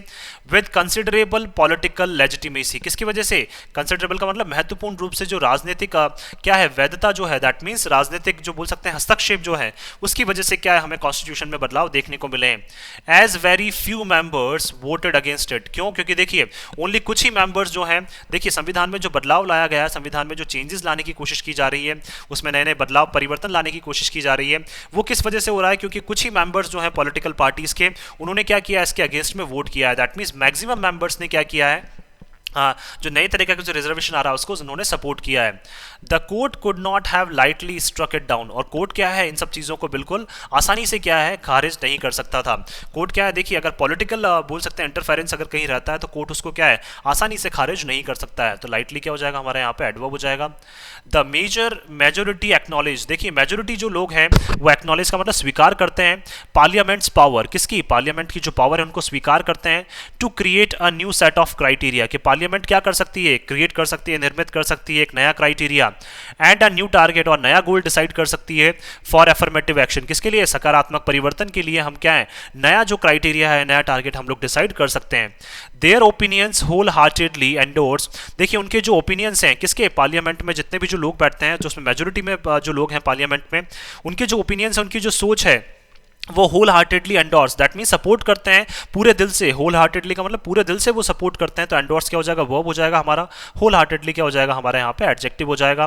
A: विद कंसिडरेबल पॉलिटिकल लेजिटिमेसी। किसकी वजह से? कंसिडरेबल का मतलब महत्वपूर्ण रूप से जो राजनीतिक क्या है, वैधता जो है, दैट मीन्स राजनीतिक जो बोल सकते हैं हस्तक्षेप जो है, उसकी वजह से क्या है हमें कॉन्स्टिट्यूशन में बदलाव देखने को मिले हैं। As very few members voted against it. क्यों? क्योंकि देखिए ओनली कुछ ही मेंबर्स जो हैं, देखिए संविधान में जो बदलाव लाया गया है, संविधान में जो चेंजेस लाने की कोशिश की जा रही है, उसमें नए नए बदलाव परिवर्तन लाने की कोशिश की जा रही है, वो किस वजह से हो रहा है? क्योंकि कुछ ही मेंबर्स जो हैं पॉलिटिकल पार्टीज के, उन्होंने क्या किया, इसके अगेंस्ट में वोट किया है। दैट मीन्स मैक्सिमम मेंबर्स ने क्या किया है, जो नए तरीके का जो रिजर्वेशन आ रहा है उसको उन्होंने सपोर्ट किया है। The court could not have lightly struck it down. और कोर्ट क्या है, इन सब चीज़ों को बिल्कुल आसानी से क्या है खारिज नहीं कर सकता था। कोर्ट क्या है, देखिए अगर पॉलिटिकल बोल सकते हैं इंटरफेरेंस अगर कहीं रहता है तो कोर्ट उसको क्या है आसानी से खारिज नहीं कर सकता है। तो लाइटली क्या हो जाएगा हमारे यहाँ पे एडवर्ब हो जाएगा। The majority acknowledge. देखिए मेजोरिटी जो लोग हैं वो एक्नॉलेज का मतलब स्वीकार करते हैं पार्लियामेंट्स पावर। किसकी? पार्लियामेंट की जो पावर है उनको स्वीकार करते हैं to create a new set of criteria. कि पार्लियामेंट क्या कर सकती है, क्रिएट कर सकती है, निर्मित कर सकती है एक नया criteria and a new target, और नया गोल डिसाइड कर सकती है फॉर एफर्मेटिव एक्शन। किसके लिए? सकारात्मक परिवर्तन के लिए हम क्या है नया जो क्राइटेरिया है, नया टारगेट हम लोग डिसाइड कर सकते हैं। Their opinions wholeheartedly endorse. देखिए उनके जो ओपिनियंस हैं किसके, पार्लियामेंट में जितने भी जो लोग बैठते हैं, जो उसमें मेजोरिटी में जो लोग हैं पार्लियामेंट में, उनके जो ओपिनियंस है, उनकी जो सोच है वो wholeheartedly endorse, that mean support करते हैं पूरे दिल से। होल हार्टेडली का मतलब पूरे दिल से वो सपोर्ट करते हैं। तो एंडोर्स क्या हो जाएगा, वर्ब हो जाएगा हमारा। होल हार्टेडली क्या हो जाएगा हमारे यहाँ पे एडजेक्टिव हो जाएगा।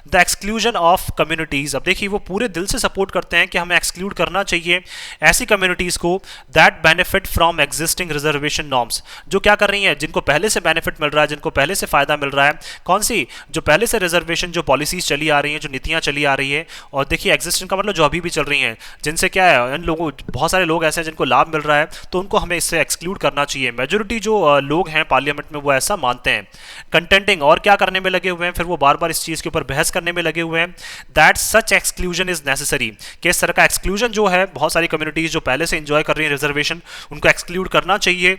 A: The exclusion of communities. अब देखिए वो पूरे दिल से सपोर्ट करते हैं कि हमें एक्सक्लूड करना चाहिए ऐसी कम्युनिटीज को that benefit from existing reservation norms, जो क्या कर रही हैं, जिनको पहले से बेनिफिट मिल रहा है, जिनको पहले से फायदा मिल रहा है। कौन सी? जो पहले से रिजर्वेशन जो पॉलिसीज चली आ रही हैं, जो नीतियां चली आ रही है। और देखिए एग्जिस्टिंग का मतलब जो अभी भी चल रही हैं, जिनसे क्या है इन लोगों बहुत सारे लोग ऐसे हैं जिनको लाभ मिल रहा है, तो उनको हमें इससे एक्सक्लूड करना चाहिए। मेजोरिटी जो लोग हैं पार्लियामेंट में वो ऐसा मानते हैं। कंटेंटिंग, और क्या करने में लगे हुए हैं, फिर वो बार बार इस चीज़ के ऊपर बहस करने में लगे हुए हैं that such exclusion is necessary, कि इस तरह का एक्सक्लूजन जो है, बहुत सारी कम्युनिटीज जो पहले से इंजॉय कर रही है रिजर्वेशन, उनको एक्सक्लूड करना चाहिए।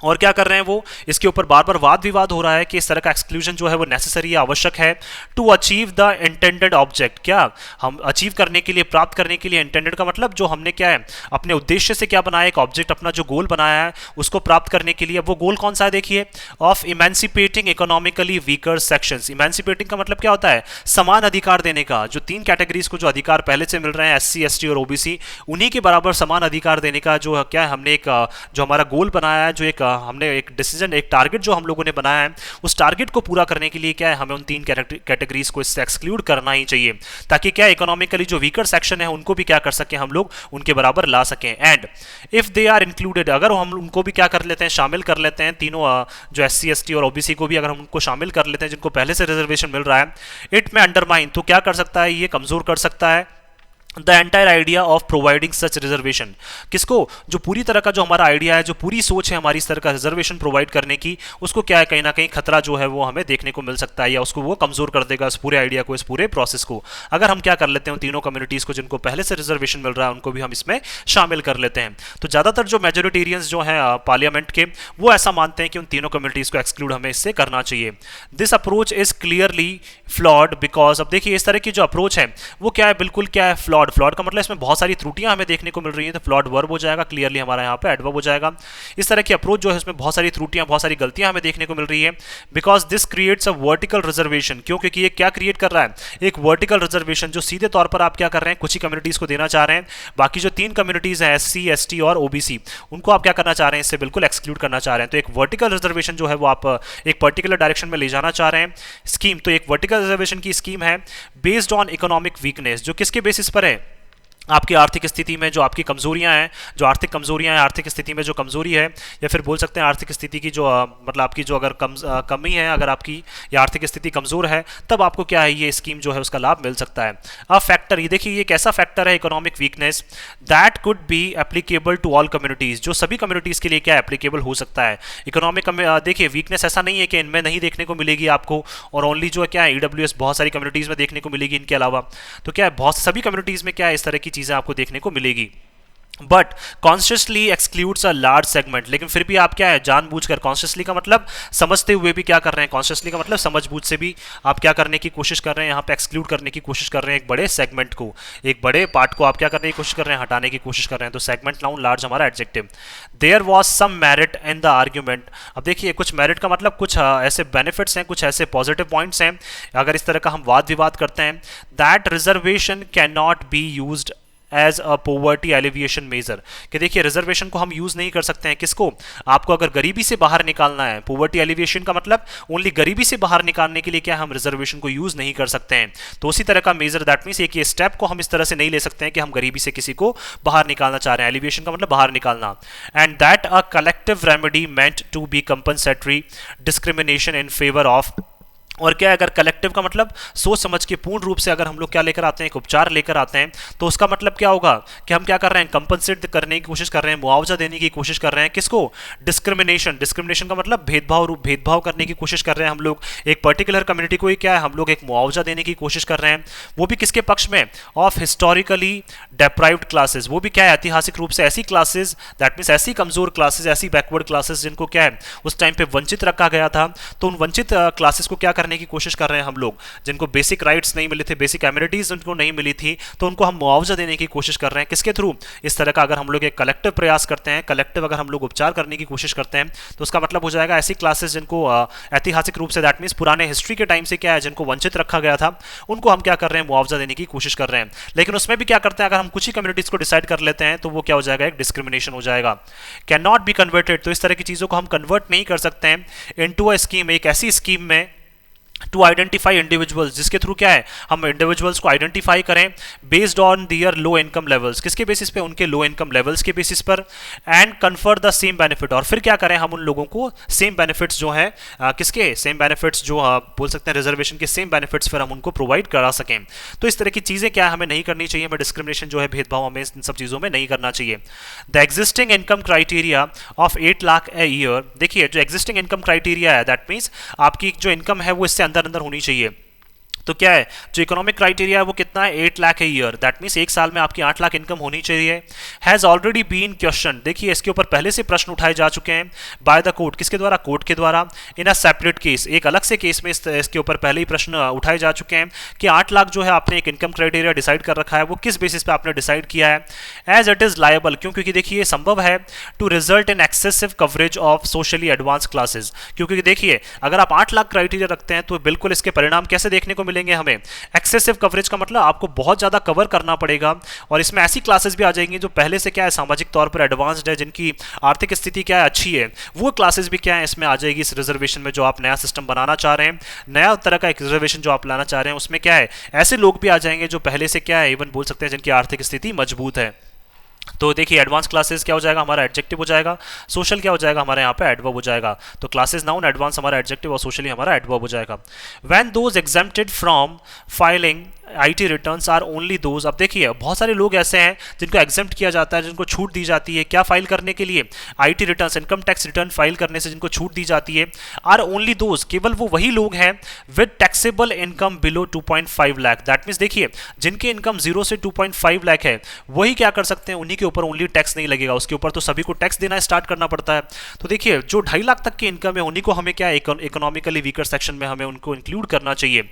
A: और क्या कर रहे हैं वो, इसके ऊपर बार बार वाद विवाद हो रहा है कि इस तरह का एक्सक्लूजन जो है वो नेसेसरी है, आवश्यक है to achieve the intended object. क्या हम अचीव करने के लिए, प्राप्त करने के लिए, इंटेंडेड का मतलब जो हमने क्या है अपने उद्देश्य से क्या बनाया, एक ऑब्जेक्ट अपना जो गोल बनाया है उसको प्राप्त करने के लिए। वो गोल कौन सा है, देखिए of emancipating economically weaker sections. Emancipating का मतलब क्या होता है, समान अधिकार देने का। जो तीन कैटेगरीज को जो अधिकार पहले से मिल रहे हैं, एससी, एसटी और ओबीसी, उन्हीं के बराबर समान अधिकार देने का जो क्या है हमने एक जो हमारा गोल बनाया है, जो एक हमने एक डिसीजन, एक टारगेट जो हम लोगों ने बनाया है, उस टारगेट को पूरा करने के लिए क्या है हमें उन तीन कैटेगरीज को इससे एक्सक्लूड करना ही चाहिए, ताकि क्या इकोनॉमिकली जो वीकर सेक्शन है उनको भी क्या कर सके हम लोग उनके बराबर ला सकें। And if they are included, अगर हम उनको भी क्या कर लेते हैं, शामिल कर लेते हैं, तीनों जो एससी, एसटी और ओबीसी को भी अगर हम उनको शामिल कर लेते हैं जिनको पहले से रिजर्वेशन मिल रहा है, इट में अंडरमाइन, तो क्या कर सकता है, ये कमजोर कर सकता है the entire idea of providing such reservation. किसको? जो पूरी तरह का जो हमारा आइडिया है, जो पूरी सोच है हमारी इस तरह का रिजर्वेशन प्रोवाइड करने की, उसको क्या है कहीं ना कहीं खतरा जो है वो हमें देखने को मिल सकता है, या उसको वो कमजोर कर देगा, इस पूरे आइडिया को, इस पूरे प्रोसेस को। अगर हम क्या कर लेते हैं उन तीनों कम्युनिटीज को जिनको पहले से रिजर्वेशन मिल रहा है उनको भी हम इसमें शामिल कर लेते हैं। तो ज्यादातर जो मेजोरिटेरियंस जो हैं पार्लियामेंट के, वो ऐसा मानते हैं कि उन तीनों कम्युनिटीज को एक्सक्लूड हमें इससे करना चाहिए। This approach is clearly flawed because, अब देखिए इस तरह की जो अप्रोच है वो क्या है, बिल्कुल क्या है फ्लॉड। फ्लॉड का मतलब इसमें बहुत सारी त्रुटियां हमें देखने को मिल रही हैं, तो फ्लॉड वर्ब हो जाएगा, क्लियरली हमारा यहाँ पे एडवर्ब हो जाएगा। इस तरह की अप्रोच जो है इसमें बहुत सारी त्रुटियां, बहुत सारी गलतियां हमें देखने को मिल रही है। Because this creates a vertical reservation, क्यों? क्योंकि ये क्या क्रिएट कर रहा है, एक वर्टिकल रिजर्वेशन, जो सीधे तौर पर आप क्या कर रहे हैं कुछ ही कम्युनिटीज को देना चाह रहे हैं। बाकी जो तीन कम्युनिटीज हैं एससी, एसटी और ओबीसी, उनको आप क्या करना चाह रहे हैं, इससे बिल्कुल एक्सक्लूड करना चाह रहे हैं। तो एक वर्टिकल रिजर्वेशन जो है वो आप एक पर्टिकुलर डायरेक्शन में ले जाना चाह रहे हैं स्कीम। तो एक वर्टिकल रिजर्वेशन की स्कीम है बेस्ड ऑन इकोनॉमिक वीकनेस, जो किसके बेसिस पर है, आपकी आर्थिक स्थिति में जो आपकी कमजोरियां हैं, जो आर्थिक कमजोरियां हैं, आर्थिक स्थिति में जो कमजोरी है, या फिर बोल सकते हैं आर्थिक स्थिति की जो मतलब आपकी जो अगर कमी है, अगर आपकी या आर्थिक स्थिति कमजोर है, तब आपको क्या है ये स्कीम जो है उसका लाभ मिल सकता है। अब फैक्टर, ये देखिए ये कैसा फैक्टर है economic weakness, that could be applicable to all communities, जो सभी कम्युनिटीज के लिए क्या एप्लीकेबल हो सकता है। इकोनॉमिक देखिए वीकनेस ऐसा नहीं है कि इनमें नहीं देखने को मिलेगी आपको, और ओनली जो है क्या है ईडब्ल्यूएस बहुत सारी कम्युनिटीज में देखने को मिलेगी, इनके अलावा तो क्या है बहुत सभी कम्युनिटीज में क्या है इस तरह की चीजें आपको देखने को मिलेगी। But consciously excludes a large segment, लेकिन फिर भी आप क्या है जानबूझकर, कॉन्शियसली का मतलब समझते हुए भी क्या कर रहे हैं, कॉन्शियसली का मतलब समझबूझ से भी आप क्या करने की कोशिश कर रहे हैं, यहाँ पे एक्सक्लूड करने की कोशिश कर रहे हैं एक बड़े सेगमेंट को, एक बड़े पार्ट को आप क्या करने की कोशिश कर रहे हैं, हटाने की कोशिश कर रहे हैं। तो सेगमेंट नाउन, लार्ज हमारा adjective. There was some merit in the argument. अब देखिए कुछ मेरिट का मतलब कुछ ऐसे बेनिफिट्स हैं, कुछ ऐसे पॉजिटिव पॉइंट्स हैं, अगर इस तरह का हम वाद विवाद करते हैं, that reservation can not be used as a poverty alleviation measure, कि देखिए रिजर्वेशन को हम यूज नहीं कर सकते हैं, किसको, आपको अगर गरीबी से बाहर निकालना है, पोवर्टी एलिविएशन का मतलब ओनली गरीबी से बाहर निकालने के लिए क्या हम रिजर्वेशन को यूज नहीं कर सकते हैं। तो उसी तरह का मेजर, दैट मीन्स एक ये स्टेप को हम इस तरह से नहीं ले सकते हैं कि हम गरीबी से किसी को बाहर निकालना चाह रहे हैं, एलिविएशन का मतलब बाहर निकालना। And that a collective remedy meant to be compensatory discrimination in favour of, और क्या है, अगर कलेक्टिव का मतलब सोच समझ के पूर्ण रूप से अगर हम लोग क्या लेकर आते हैं, एक उपचार लेकर आते हैं, तो उसका मतलब क्या होगा कि हम क्या कर रहे हैं, कंपनसेट करने की कोशिश कर रहे हैं, मुआवजा देने की कोशिश कर रहे हैं, किसको, डिस्क्रिमिनेशन। डिस्क्रिमिनेशन का मतलब भेदभाव, रूप भेदभाव करने की कोशिश कर रहे हैं हम लोग, एक पर्टिकुलर कम्युनिटी को ही क्या है हम लोग एक मुआवजा देने की कोशिश कर रहे हैं, वो भी किसके पक्ष में, ऑफ हिस्टोरिकली डेप्राइव्ड क्लासेस, वो भी क्या है ऐतिहासिक रूप से ऐसी क्लासेस, दैट मीन्स ऐसी कमजोर क्लासेस, ऐसी बैकवर्ड क्लासेस जिनको क्या है उस टाइम पे वंचित रखा गया था। तो उन वंचित क्लासेस को क्या करने की कोशिश कर रहे हैं हम लोग, जिनको बेसिक राइट्स नहीं मिले थे, बेसिक एमिनिटीज उनको नहीं मिली थी, तो उनको हम मुआवजा देने की कोशिश कर रहे हैं, किसके थ्रू, इस तरह का अगर हम लोग एक कलेक्टिव प्रयास करते हैं, कलेक्टिव अगर हम लोग उपचार करने की कोशिश करते हैं, तो उसका मतलब हो जाएगा ऐसी क्लासेस जिनको ऐतिहासिक रूप से, दैट मीन्स पुराने हिस्ट्री के टाइम से क्या है जिनको वंचित रखा गया था, उनको हम क्या कर रहे हैं, मुआवजा देने की कोशिश कर रहे हैं। लेकिन उसमें भी क्या करते हैं, अगर हम कुछ ही कम्युनिटीज को डिसाइड कर लेते हैं, तो वो क्या हो जाएगा, एक डिस्क्रिमिनेशन हो जाएगा। कैन नॉट बी कन्वर्टेड, तो इस तरह की चीजों को हम कन्वर्ट नहीं कर सकते हैं इनटू अ स्कीम, एक ऐसी स्कीम में, टू आइडेंटिफाई इंडिविजुअल्स, जिसके थ्रू क्या है हम इंडिविजुअल्स को आइडेंटिफाई करें based on their low income levels, किसके बेसिस पे, उनके लो इनकम लेवल्स के बेसिस पर, and confer the same benefit, और फिर क्या करें हम उन लोगों को सेम बेनिफिट्स जो है किसके सेम बेनिफिट्स जो बोल सकते हैं रिजर्वेशन के सेम बेनिफिट्स फिर हम उनको प्रोवाइड करा सकें। तो इस तरह की चीजें क्या हमें नहीं करनी चाहिए, हमें डिस्क्रिमिनेशन जो है भेदभाव हमें इन सब चीजों में नहीं करना चाहिए। The existing income criteria of 8 lakh a year, देखिए जो एग्जिस्टिंग इनकम क्राइटेरिया है, दैट मीन्स आपकी जो इनकम है वो इससे अंदर अंदर होनी चाहिए। तो क्या है जो इकोनॉमिक क्राइटेरिया है वो कितना है, 8 लाख है ईयर, दैट मीन्स एक साल में आपकी 8 लाख इनकम होनी चाहिए। हैज ऑलरेडी बीन क्वेश्चन, देखिए इसके ऊपर पहले से प्रश्न उठाए जा चुके हैं बाय द कोर्ट, किसके द्वारा, कोर्ट के द्वारा, इन अ सेपरेट केस, एक अलग से केस में इसके ऊपर पहले ही प्रश्न उठाए जा चुके हैं कि 8 लाख जो है आपने एक इनकम क्राइटेरिया डिसाइड कर रखा है, वो किस बेसिस पे आपने डिसाइड किया है, एज इट इज लायबल, क्यों, क्योंकि देखिए ये संभव है to result in excessive coverage of socially advance classes, क्योंकि देखिए अगर आप 8 लाख क्राइटेरिया रखते हैं तो बिल्कुल इसके परिणाम कैसे देखने को मिलेंगे हमें, एक्सेसिव कवरेज का मतलब आपको बहुत ज्यादा कवर करना पड़ेगा, और इसमें ऐसी क्लासेस भी आ जाएंगी जो पहले से क्या है सामाजिक तौर पर एडवांस्ड है, जिनकी आर्थिक स्थिति क्या है अच्छी है, वो क्लासेस भी क्या है इसमें आ जाएगी इस रिजर्वेशन में, जो आप नया सिस्टम बनाना चाह रहे हैं, नया तरह का एक रिजर्वेशन जो आप लाना चाह रहे हैं, उसमें क्या है ऐसे लोग भी आ जाएंगे जो पहले से क्या है इवन बोल सकते हैं जिनकी आर्थिक स्थिति मजबूत है। तो देखिए एडवांस क्लासेस क्या हो जाएगा हमारा एडजेक्टिव हो जाएगा, सोशल क्या हो जाएगा हमारे यहाँ पे एडवर्ब हो जाएगा। तो क्लासेस नाउन, एडवांस हमारा एडजेक्टिव और सोशली हमारा एडवर्ब हो जाएगा। When those exempted from filing IT returns are only those, अब देखिए बहुत सारे लोग ऐसे हैं जिनको एग्जेम्प्ट किया जाता है, जिनको छूट दी जाती है क्या फाइल करने के लिए, IT returns, income tax return file करने से जिनको छूट दी जाती है, आर ओनली दोज, केवल वो वही लोग हैं with taxable income below 2.5 lakh, that means देखिए जिनकी इनकम 0 से 2.5 लाख है वही क्या कर सकते हैं, उन्हीं के ऊपर ओनली टैक्स नहीं लगेगा, उसके ऊपर तो सभी को टैक्स देना स्टार्ट करना पड़ता है। तो देखिए जो 2.5 लाख तक की इनकम है उन्हीं को हमें क्या इकोनॉमिकली वीकर सेक्शन में हमें उनको इंक्लूड करना चाहिए।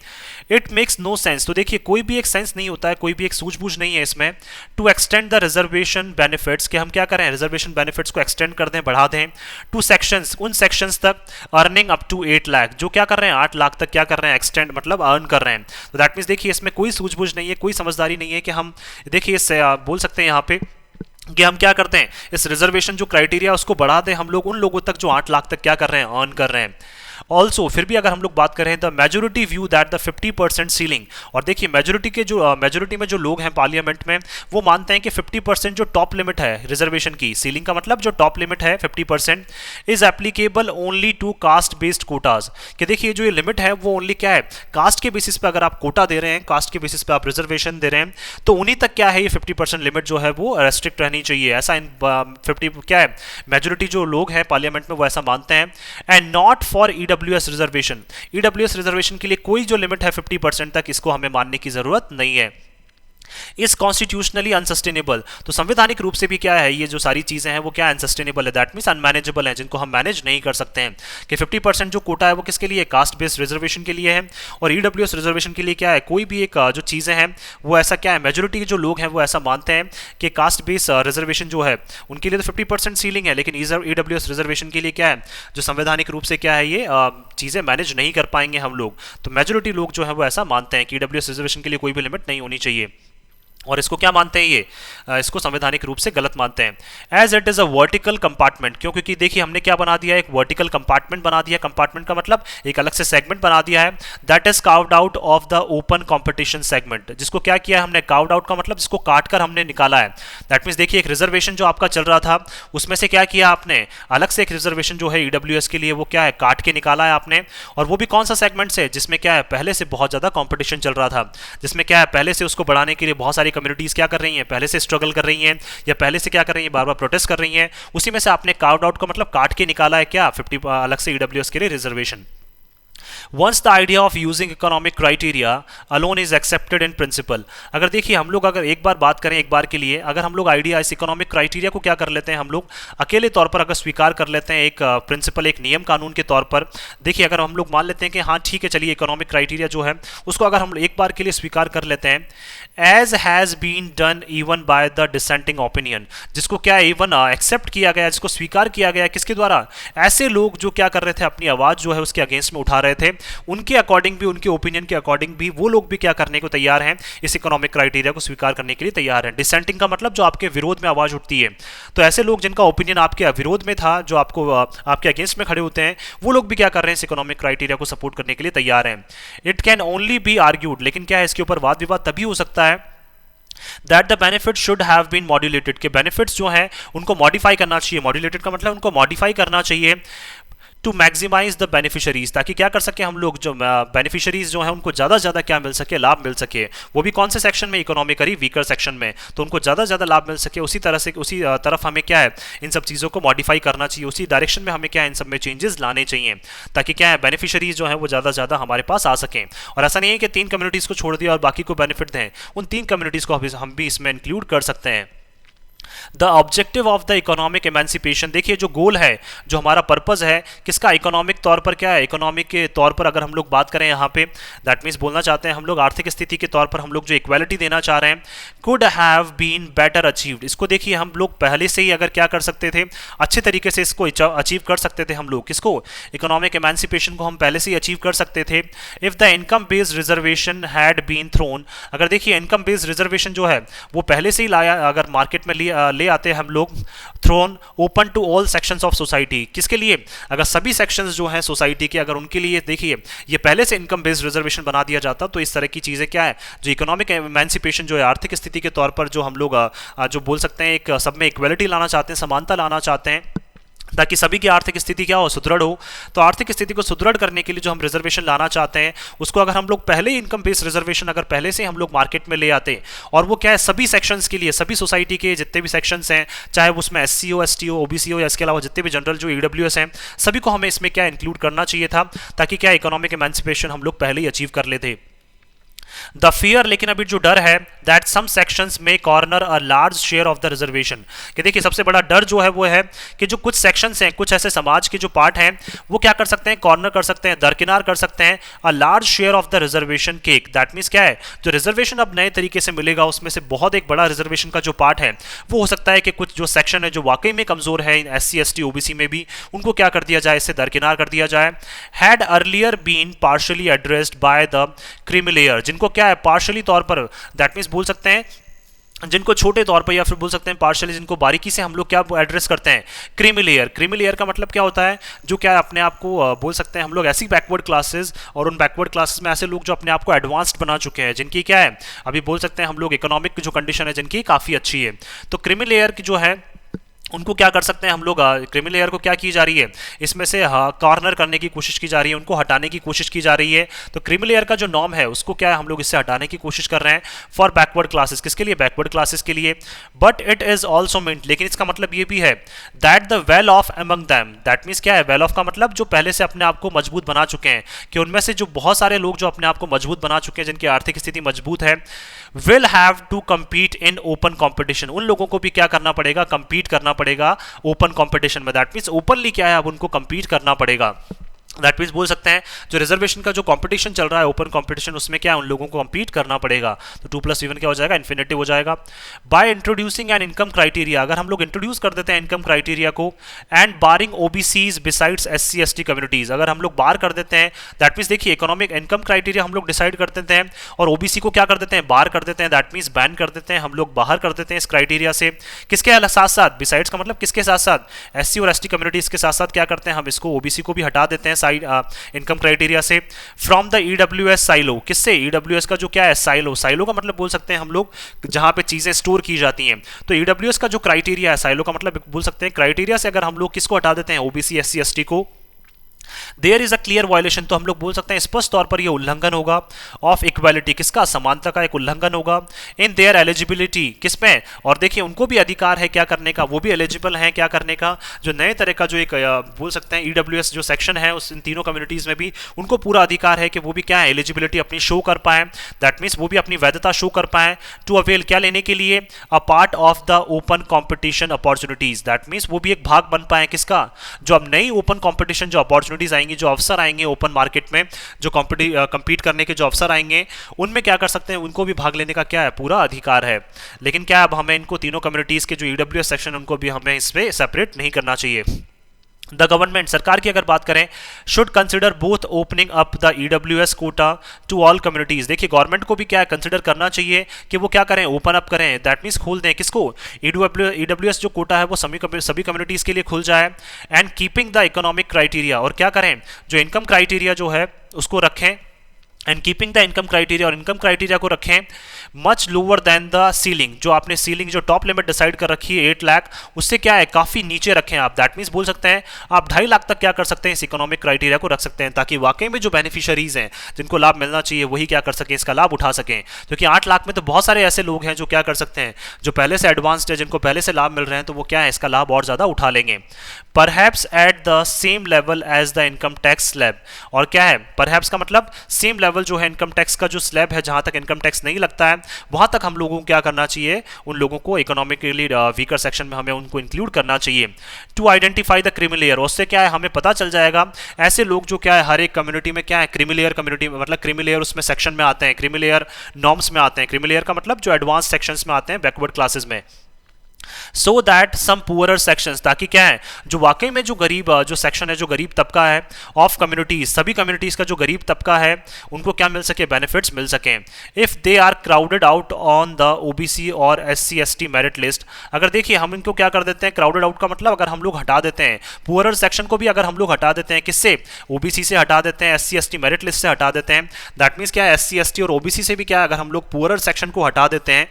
A: इट मेक्स नो सेंस, तो देखिए कोई भी एक सेंस नहीं होता है, कोई भी एक सूझबूझ नहीं है इसमें, to extend the reservation benefits, कि हम क्या करें रिजर्वेशन बेनिफिट्स को एक्सटेंड कर दें, बढ़ा दें, टू सेक्शंस, उन सेक्शंस तक अर्निंग अप टू 8 लाख, जो क्या कर रहे हैं 8 लाख तक क्या कर रहे हैं एक्सटेंड मतलब अर्न कर रहे हैं। तो दैट मीन्स देखिए इसमें कोई सूझबूझ नहीं है, कोई समझदारी नहीं है कि हम देखिए इससे बोल सकते हैं यहाँ पे कि हम क्या करते हैं इस रिजर्वेशन जो क्राइटेरिया उसको बढ़ा दें हम लोग उन लोगों तक जो 8 लाख तक क्या कर रहे हैं अर्न कर रहे हैं। ऑल्सो फिर भी अगर हम लोग बात करें the majority view that the 50% ceiling, और देखिए मेजोरिटी के जो मेजोरिटी में जो लोग हैं पार्लियामेंट में वो मानते हैं कि 50% जो टॉप लिमिट है रिजर्वेशन की, सीलिंग का मतलब जो टॉप लिमिट है 50% is applicable only to caste based quotas, कि देखिए जो ये लिमिट है वो ओनली क्या है कास्ट के बेसिस पे, अगर आप कोटा दे रहे हैं कास्ट के बेसिस पे आप रिजर्वेशन दे रहे हैं तो उन्हीं तक क्या है ये 50% लिमिट जो है वो रेस्ट्रिक्ट रहनी चाहिए, ऐसा इन 50 क्या है मेजोरिटी जो लोग हैं पार्लियामेंट में वो ऐसा मानते हैं। And not for EWS reservation, EWS reservation के लिए कोई जो लिमिट है 50% तक इसको हमें मानने की जरूरत नहीं है। Is constitutionally unsustainable. तो संवैधानिक रूप से भी क्या है, ये जो सारी चीजें हैं वो क्या अनसस्टेनेबल है, दैट मीन्स अनमैनेजेबल है, जिनको हम मैनेज नहीं कर सकते हैं। कि 50% जो कोटा है वो किसके लिए, कास्ट बेस्ड रिजर्वेशन के लिए है, और ईडब्ल्यूएस रिजर्वेशन के लिए क्या है, कोई भी एक जो चीजें हैं वो ऐसा क्या है, मेजोरिटी के जो लोग हैं वो ऐसा मानते हैं कि कास्ट बेस्ड रिजर्वेशन जो है उनके लिए तो 50% सीलिंग है, लेकिन ईडब्ल्यूएस रिजर्वेशन के लिए क्या है, जो संवैधानिक रूप से क्या है, ये चीजें मैनेज नहीं कर पाएंगे हम लोग। तो मेजोरिटी लोग जो है वो ऐसा मानते हैं कि ईडब्ल्यूएस रिजर्वेशन के लिए कोई भी लिमिट नहीं होनी चाहिए। और इसको क्या मानते हैं, ये इसको संवैधानिक रूप से गलत मानते हैं। As it is a vertical compartment, क्यों, क्योंकि देखिए हमने क्या बना दिया, एक वर्टिकल कंपार्टमेंट बना दिया। कंपार्टमेंट का मतलब एक अलग से सेगमेंट बना दिया है, that is carved out of the open competition segment. जिसको क्या किया है हमने, कार्व्ड आउट का मतलब जिसको काट कर हमने निकाला है। दैट मीन्स देखिए एक रिजर्वेशन जो आपका चल रहा था उसमें से क्या किया आपने, अलग से एक रिजर्वेशन जो है ईडब्ल्यूएस के लिए वो क्या है, काट के निकाला है आपने। और वो भी कौन सा सेगमेंट से, जिसमें क्या है पहले से बहुत ज्यादा कंपटीशन चल रहा था, जिसमें क्या है पहले से उसको बढ़ाने के लिए बहुत सारी कम्युनिटीज क्या कर रही हैं, पहले से स्ट्रगल कर रही हैं, या पहले से क्या कर रही हैं, बार बार प्रोटेस्ट कर रही हैं। उसी में से आपने कार्व्ड आउट का मतलब काट के निकाला है क्या, 50 अलग से ईडब्ल्यूएस के लिए reservation. Once the idea of using economic criteria alone is accepted in principle, अगर देखिए हम लोग अगर एक बार बात करें, एक बार के लिए अगर हम लोग आइडिया इस इकोनॉमिक क्राइटेरिया को क्या कर लेते हैं, हम लोग अकेले तौर पर अगर स्वीकार कर लेते हैं एक प्रिंसिपल, एक नियम कानून के तौर पर। देखिए अगर हम लोग मान लेते हैं कि हाँ ठीक है चलिए इकोनॉमिक क्राइटेरिया जो है उसको अगर हम एक बार के लिए स्वीकार कर लेते हैं, as has been done even by the dissenting opinion, जिसको क्या इवन एक्सेप्ट किया गया, जिसको स्वीकार किया गया, किसके द्वारा, ऐसे लोग जो क्या कर रहे थे, अपनी आवाज जो है उसके अगेंस्ट में उठा रहे थे, उनके अकॉर्डिंग भी, उनके ओपिनियन के अकॉर्डिंग भी वो लोग भी क्या करने को तैयार हैं, इस इकोनॉमिक क्राइटेरिया को स्वीकार करने के लिए तैयार हैं। डिसेंटिंग का मतलब जो आपके विरोध में आवाज उठती है, तो ऐसे लोग जिनका ओपिनियन आपके विरोध में था, जो आपको आपके अगेंस्ट में खड़े होते हैं, वो लोग भी क्या कर रहे हैं, इस इकोनॉमिक क्राइटेरिया को सपोर्ट करने के लिए तैयार हैं। It can only B argued, लेकिन क्या है इसके ऊपर वाद विवाद तभी हो सकता है that the benefit should have been modulated, के बेनिफिट्स जो हैं उनको मॉडिफाई करना चाहिए। मॉड्यूलेटेड का मतलब उनको मॉडिफाई करना चाहिए टू मैक्सिमाइज द बेनिफिशरीज, ताकि क्या कर सके हम लोग, जो बेनिफिशरीज जो है उनको ज़्यादा से ज़्यादा क्या मिल सके, लाभ मिल सके। वो भी कौन से सेक्शन में, इकोनॉमिकली वीकर सेक्शन में, तो उनको ज़्यादा से ज़्यादा लाभ मिल सके। उसी तरह से उसी तरफ हमें क्या है, इन सब चीज़ों को मॉडिफाई करना चाहिए, उसी डायरेक्शन में हमें क्या है, इन सब में चेंजेस लाने चाहिए, ताकि क्या है बेनिफिशरीज जो है वो ज़्यादा से ज़्यादा हमारे पास आ सकें। और ऐसा नहीं है कि 3 कम्युनिटीज़ को छोड़ दिया और बाकी को बेनिफिट दें, उन 3 कम्युनिटीज़ को हम भी इसमें इंक्लूड कर सकते हैं। The objective of the economic emancipation, देखिए जो गोल है, जो हमारा पर्पज है किसका, इकोनॉमिक तौर पर क्या है, इकोनॉमिक के तौर पर अगर हम लोग बात करें यहाँ पे, दैट मीन्स बोलना चाहते हैं हम लोग आर्थिक स्थिति के तौर पर हम लोग जो इक्वालिटी देना चाह रहे हैं, could have been better achieved. इसको देखिए हम लोग पहले से ही अगर क्या कर सकते थे, अच्छे तरीके से इसको अचीव कर सकते थे हम लोग, किसको, इकोनॉमिक एमेंसिपेशन को हम पहले से ही अचीव कर सकते थे। If the income based reservation had been thrown, अगर देखिए इनकम बेस्ड रिजर्वेशन जो है वो पहले से ही लाया, अगर मार्केट में ले आते हैं हम लोग, thrown open to all sections of society, किसके लिए, अगर सभी सेक्शंस जो हैं सोसाइटी के, अगर उनके लिए देखिए ये पहले से इनकम बेस्ड रिजर्वेशन बना दिया जाता, तो इस तरह की चीजें क्या है, जो इकोनॉमिक एमेंसिपेशन जो है आर्थिक स्थिति के तौर पर जो हम लोग जो बोल सकते हैं एक सब में इक्वलिटी लाना चाहते हैं, समानता लाना चाहते हैं, ताकि सभी की आर्थिक स्थिति क्या हो, सुदृढ़ हो। तो आर्थिक स्थिति को सुदृढ़ करने के लिए जो हम रिजर्वेशन लाना चाहते हैं, उसको अगर हम लोग पहले ही इनकम बेस्ड रिजर्वेशन अगर पहले से हम लोग मार्केट में ले आते, और वो क्या है सभी सेक्शंस के लिए, सभी सोसाइटी के जितने भी सेक्शंस हैं, चाहे वो उसमें एससी हो, एसटी हो, ओबीसी हो, या इसके अलावा जितने भी जनरल जो ईडब्ल्यूएस हैं, सभी को हमें इसमें क्या इंक्लूड करना चाहिए था, ताकि क्या इकोनॉमिक एमेंसिपेशन हम लोग पहले ही अचीव कर लेते। द फियर, लेकिन अभी जो डर है, दैट सम सेक्शंस में corner a large share of the reservation, कि देखिए सबसे बड़ा डर जो है वो है कि जो कुछ सेक्शंस हैं, कुछ ऐसे समाज के जो पार्ट हैं, वो क्या कर सकते हैं, कॉर्नर कर सकते हैं, दरकिनार कर सकते हैं a large share of the reservation cake. That means क्या है, जो रिजर्वेशन अब नए तरीके से मिलेगा उसमें से बहुत एक बड़ा रिजर्वेशन का जो पार्ट है, वो हो सकता है कि कुछ जो सेक्शन है जो वाकई में कमजोर है, एससी एसटी ओबीसी में भी, उनको क्या कर दिया जाए, इससे दरकिनार कर दिया जाए। Had earlier been partially addressed by the creamy layer, जिनको क्या है पार्शली तौर पर, दैट मीन्स बोल सकते हैं जिनको छोटे तौर पर, या फिर बोल सकते हैं पार्शली, जिनको बारीकी से हम लोग क्या एड्रेस करते हैं, क्रीमी लेयर। क्रीमी लेयर का मतलब क्या होता है, जो क्या अपने आप को बोल सकते हैं हम लोग ऐसी बैकवर्ड क्लासेस, और उन बैकवर्ड क्लासेस में ऐसे लोग जो अपने आप को एडवांस्ड बना चुके हैं, जिनकी क्या है अभी बोल सकते हैं हम लोग इकोनॉमिक जो कंडीशन है जिनकी काफ़ी अच्छी है। तो क्रीमी लेयर की जो है उनको क्या कर सकते हैं हम लोग, क्रीमी लेयर को क्या की जा रही है, इसमें से कॉर्नर करने की कोशिश की जा रही है, उनको हटाने की कोशिश की जा रही है। तो क्रीमी लेयर का जो नॉर्म है उसको क्या है हम लोग इससे हटाने की कोशिश कर रहे हैं फॉर बैकवर्ड क्लासेस। किसके लिए? बैकवर्ड क्लासेस के लिए। But it is also meant, लेकिन इसका मतलब ये भी है that the well off among them, that means क्या है, वेल ऑफ का मतलब जो पहले से अपने आप को मजबूत बना चुके हैं, कि उनमें से जो बहुत सारे लोग जो अपने आप को मजबूत बना चुके हैं, जिनकी आर्थिक स्थिति मजबूत है, will have to compete in open competition, उन लोगों को भी क्या करना पड़ेगा, compete करना पड़ेगा ओपन कंपटीशन में। दैट मीन्स ओपनली क्या है, अब उनको compete करना पड़ेगा। दैट मीन्स बोल सकते हैं जो रिजर्वेशन का जो कंपटीशन चल रहा है, ओपन कंपटीशन, उसमें क्या है, उन लोगों को compete करना पड़ेगा। तो 2+V1 क्या हो जाएगा, इन्फिनेटिव हो जाएगा। By introducing an income criteria, अगर हम लोग इंट्रोड्यूस कर देते हैं इनकम क्राइटेरिया को, and barring OBCs besides SC ST communities, अगर हम लोग बार कर देते हैं, दैट मीन्स देखिए इकोनॉमिक इनकम क्राइटेरिया हम लोग डिसाइड कर देते हैं और ओबीसी को क्या कर देते हैं, बार कर देते हैं, दैट मीन्स बैन कर देते हैं, हम लोग बाहर कर देते हैं इस क्राइटेरिया से। किसके साथ साथ, बिसाइड्स का मतलब किसके साथ साथ, SC और ST कम्युनिटीज के साथ साथ क्या करते हैं, हम इसको ओबीसी को भी हटा देते हैं साइड इनकम क्राइटेरिया से। फ्रॉम द ईडब्ल्यूएस साइलो, किससे, ईडब्ल्यूएस का जो क्या है, साइलो, साइलो का मतलब बोल सकते हैं हम लोग जहां पे चीजें स्टोर की जाती हैं। तो ईडब्ल्यूएस का जो क्राइटेरिया है, साइलो का मतलब बोल सकते हैं क्राइटेरिया से अगर हम लोग किसको हटा देते हैं, ओबीसी SC ST को, there is a clear violation, तो हम लोग बोल सकते हैं स्पष्ट तौर पर यह उल्लंघन होगा ऑफ इक्वालिटी, किसका, समानता का एक उल्लंघन होगा। इन देयर एलिजिबिलिटी, किसमें, और देखिए उनको भी अधिकार है क्या करने का, वो भी एलिजिबल है क्या करने का, जो नए तरह का जो एक बोल सकते हैं ईडब्ल्यूएस जो सेक्शन है उस इन तीनों कम्युनिटीज में भी उनको पूरा अधिकार है कि वो भी क्या है, एलिजिबिलिटी अपनी शो कर पाए, दैट मीन्स वो भी अपनी वैधता शो कर पाए, टू अवेल क्या लेने के लिए, a part of the open competition opportunities, that means वो भी एक भाग बन पाए किसका, जो अब नई ओपन कॉम्पिटिशन जो अपॉर्चुनिटीज आएंगी, जो अवसर आएंगे ओपन मार्केट में, जो कंपीट करने के जो अवसर आएंगे, उनमें क्या कर सकते हैं, उनको भी भाग लेने का क्या है, पूरा अधिकार है। लेकिन क्या अब हमें इनको तीनों कम्युनिटीज के जो ईडब्ल्यूएस सेक्शन उनको भी हमें इसमें सेपरेट नहीं करना चाहिए। द गवर्नमेंट, सरकार की अगर बात करें, should consider both opening up the EWS quota to all communities, देखिए गवर्नमेंट को भी क्या है, कंसिडर करना चाहिए कि वो क्या करें, ओपन अप करें, दैट मीन्स खोल दें किसको, ईडब्ल्यूएस जो कोटा है वो सभी कम्युनिटीज के लिए खुल जाए। And keeping the economic criteria, और क्या करें, जो इनकम क्राइटेरिया जो है उसको रखें, and keeping the income criteria, और इनकम क्राइटेरिया को रखें much lower than the ceiling, जो आपने सीलिंग जो टॉप लिमिट डिसाइड कर रखी है 8 लाख, उससे क्या है काफी नीचे रखें आप, दैट मीन्स बोल सकते हैं आप 2.5 लाख तक क्या कर सकते हैं, इस इकोनॉमिक क्राइटेरिया को रख सकते हैं, ताकि वाकई में जो बेनिफिशियरीज हैं जिनको लाभ मिलना चाहिए वही क्या कर सकें, इसका लाभ उठा सकें। क्योंकि 8 लाख में तो बहुत सारे ऐसे लोग हैं जो क्या कर सकते हैं, जो पहले से एडवांस्ड है, जिनको पहले से लाभ मिल रहे हैं, तो वो क्या है इसका लाभ और ज्यादा उठा लेंगे। Perhaps at the same level as the income tax slab, और क्या है, परहैप्स का मतलब सेम लेवल जो है इनकम टैक्स का जो स्लैब है, जहां तक इनकम टैक्स नहीं लगता है वहां तक हम लोगों को क्या करना चाहिए, उन लोगों को इकोनॉमिकली वीकर सेक्शन में हमें उनको इंक्लूड करना चाहिए। To identify the creamy layer, उससे क्या है हमें पता चल जाएगा ऐसे लोग जो क्या है हर एक कम्युनिटी में क्या है, क्रीमी लेयर कम्युनिटी मतलब क्रीमी लेयर उसमें सेक्शन में आते हैं, क्रीमी लेयर नॉर्म्स में आते हैं, क्रीमी लेयर का मतलब जो एडवांस सेक्शंस में आते हैं बैकवर्ड क्लासेस में। So that some poorer sections, ताकि क्या है जो वाकई में जो गरीब जो सेक्शन है, जो गरीब तबका है ऑफ कम्युनिटीज, सभी कम्युनिटीज का जो गरीब तबका है उनको क्या मिल सके, बेनिफिट्स मिल सके। If they are crowded out on the OBC और SC ST मेरिट लिस्ट, अगर देखिए हम इनको क्या कर देते हैं, क्राउडेड आउट का मतलब अगर हम लोग हटा देते हैं पुअरर सेक्शन को भी, अगर हम लोग हटा देते हैं किससे, ओबीसी से हटा देते हैं, SC ST मेरिट लिस्ट से हटा देते हैं, दैट मीन्स क्या है SC ST और ओबीसी से भी क्या अगर हम लोग पुअरर सेक्शन को हटा देते हैं,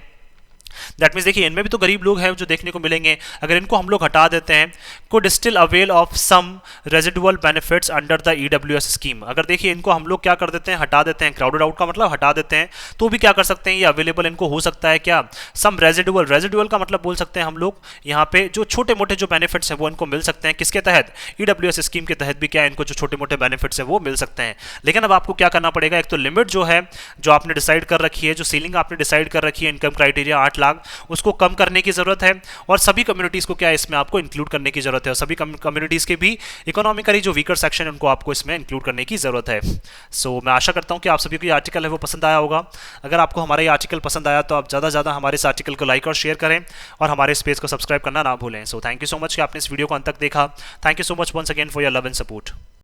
A: दैट मीन्स देखिए इनमें भी तो गरीब लोग हैं जो देखने को मिलेंगे, अगर इनको हम लोग हटा देते हैं, could still avail of some residual benefits under the EWS scheme, अगर देखिए इनको हम लोग क्या कर देते हैं, हटा देते हैं, क्राउडेड आउट का मतलब हटा देते हैं, तो भी क्या कर सकते हैं, ये अवेलेबल इनको हो सकता है क्या, सम रेजिडुअल, रेजिडुअल का मतलब बोल सकते हैं हम लोग यहाँ पे जो छोटे मोटे जो बेनिफिट्स हैं वो इनको मिल सकते हैं, किसके तहत, ईडब्ल्यूएस स्कीम के तहत भी क्या इनको जो छोटे मोटे बेनिफिट्स हैं वो मिल सकते हैं। लेकिन अब आपको क्या करना पड़ेगा, एक तो लिमिट जो है जो आपने डिसाइड कर रखी है, जो सीलिंग आपने डिसाइड कर रखी है इनकम क्राइटेरिया 8 लाख, उसको कम करने की जरूरत है, और सभी कम्युनिटीज को क्या है इसमें आपको इंक्लूड करने की जरूरत है, और सभी कम्युनिटीज के भी इकोनॉमिकली जो वीकर सेक्शन है उनको आपको इसमें इंक्लूड करने की जरूरत है। सो मैं आशा करता हूं कि आप सभी को ये आर्टिकल है वो पसंद आया होगा। अगर आपको हमारा ये आर्टिकल पसंद आया तो आप ज़्यादा से ज़्यादा हमारे इस आर्टिकल को लाइक और शेयर करें, और हमारे इस पेज को सब्सक्राइब करना ना भूलें। So thank you so much कि आपने इस वीडियो को अंत तक देखा। Thank you so much once again for your love and support.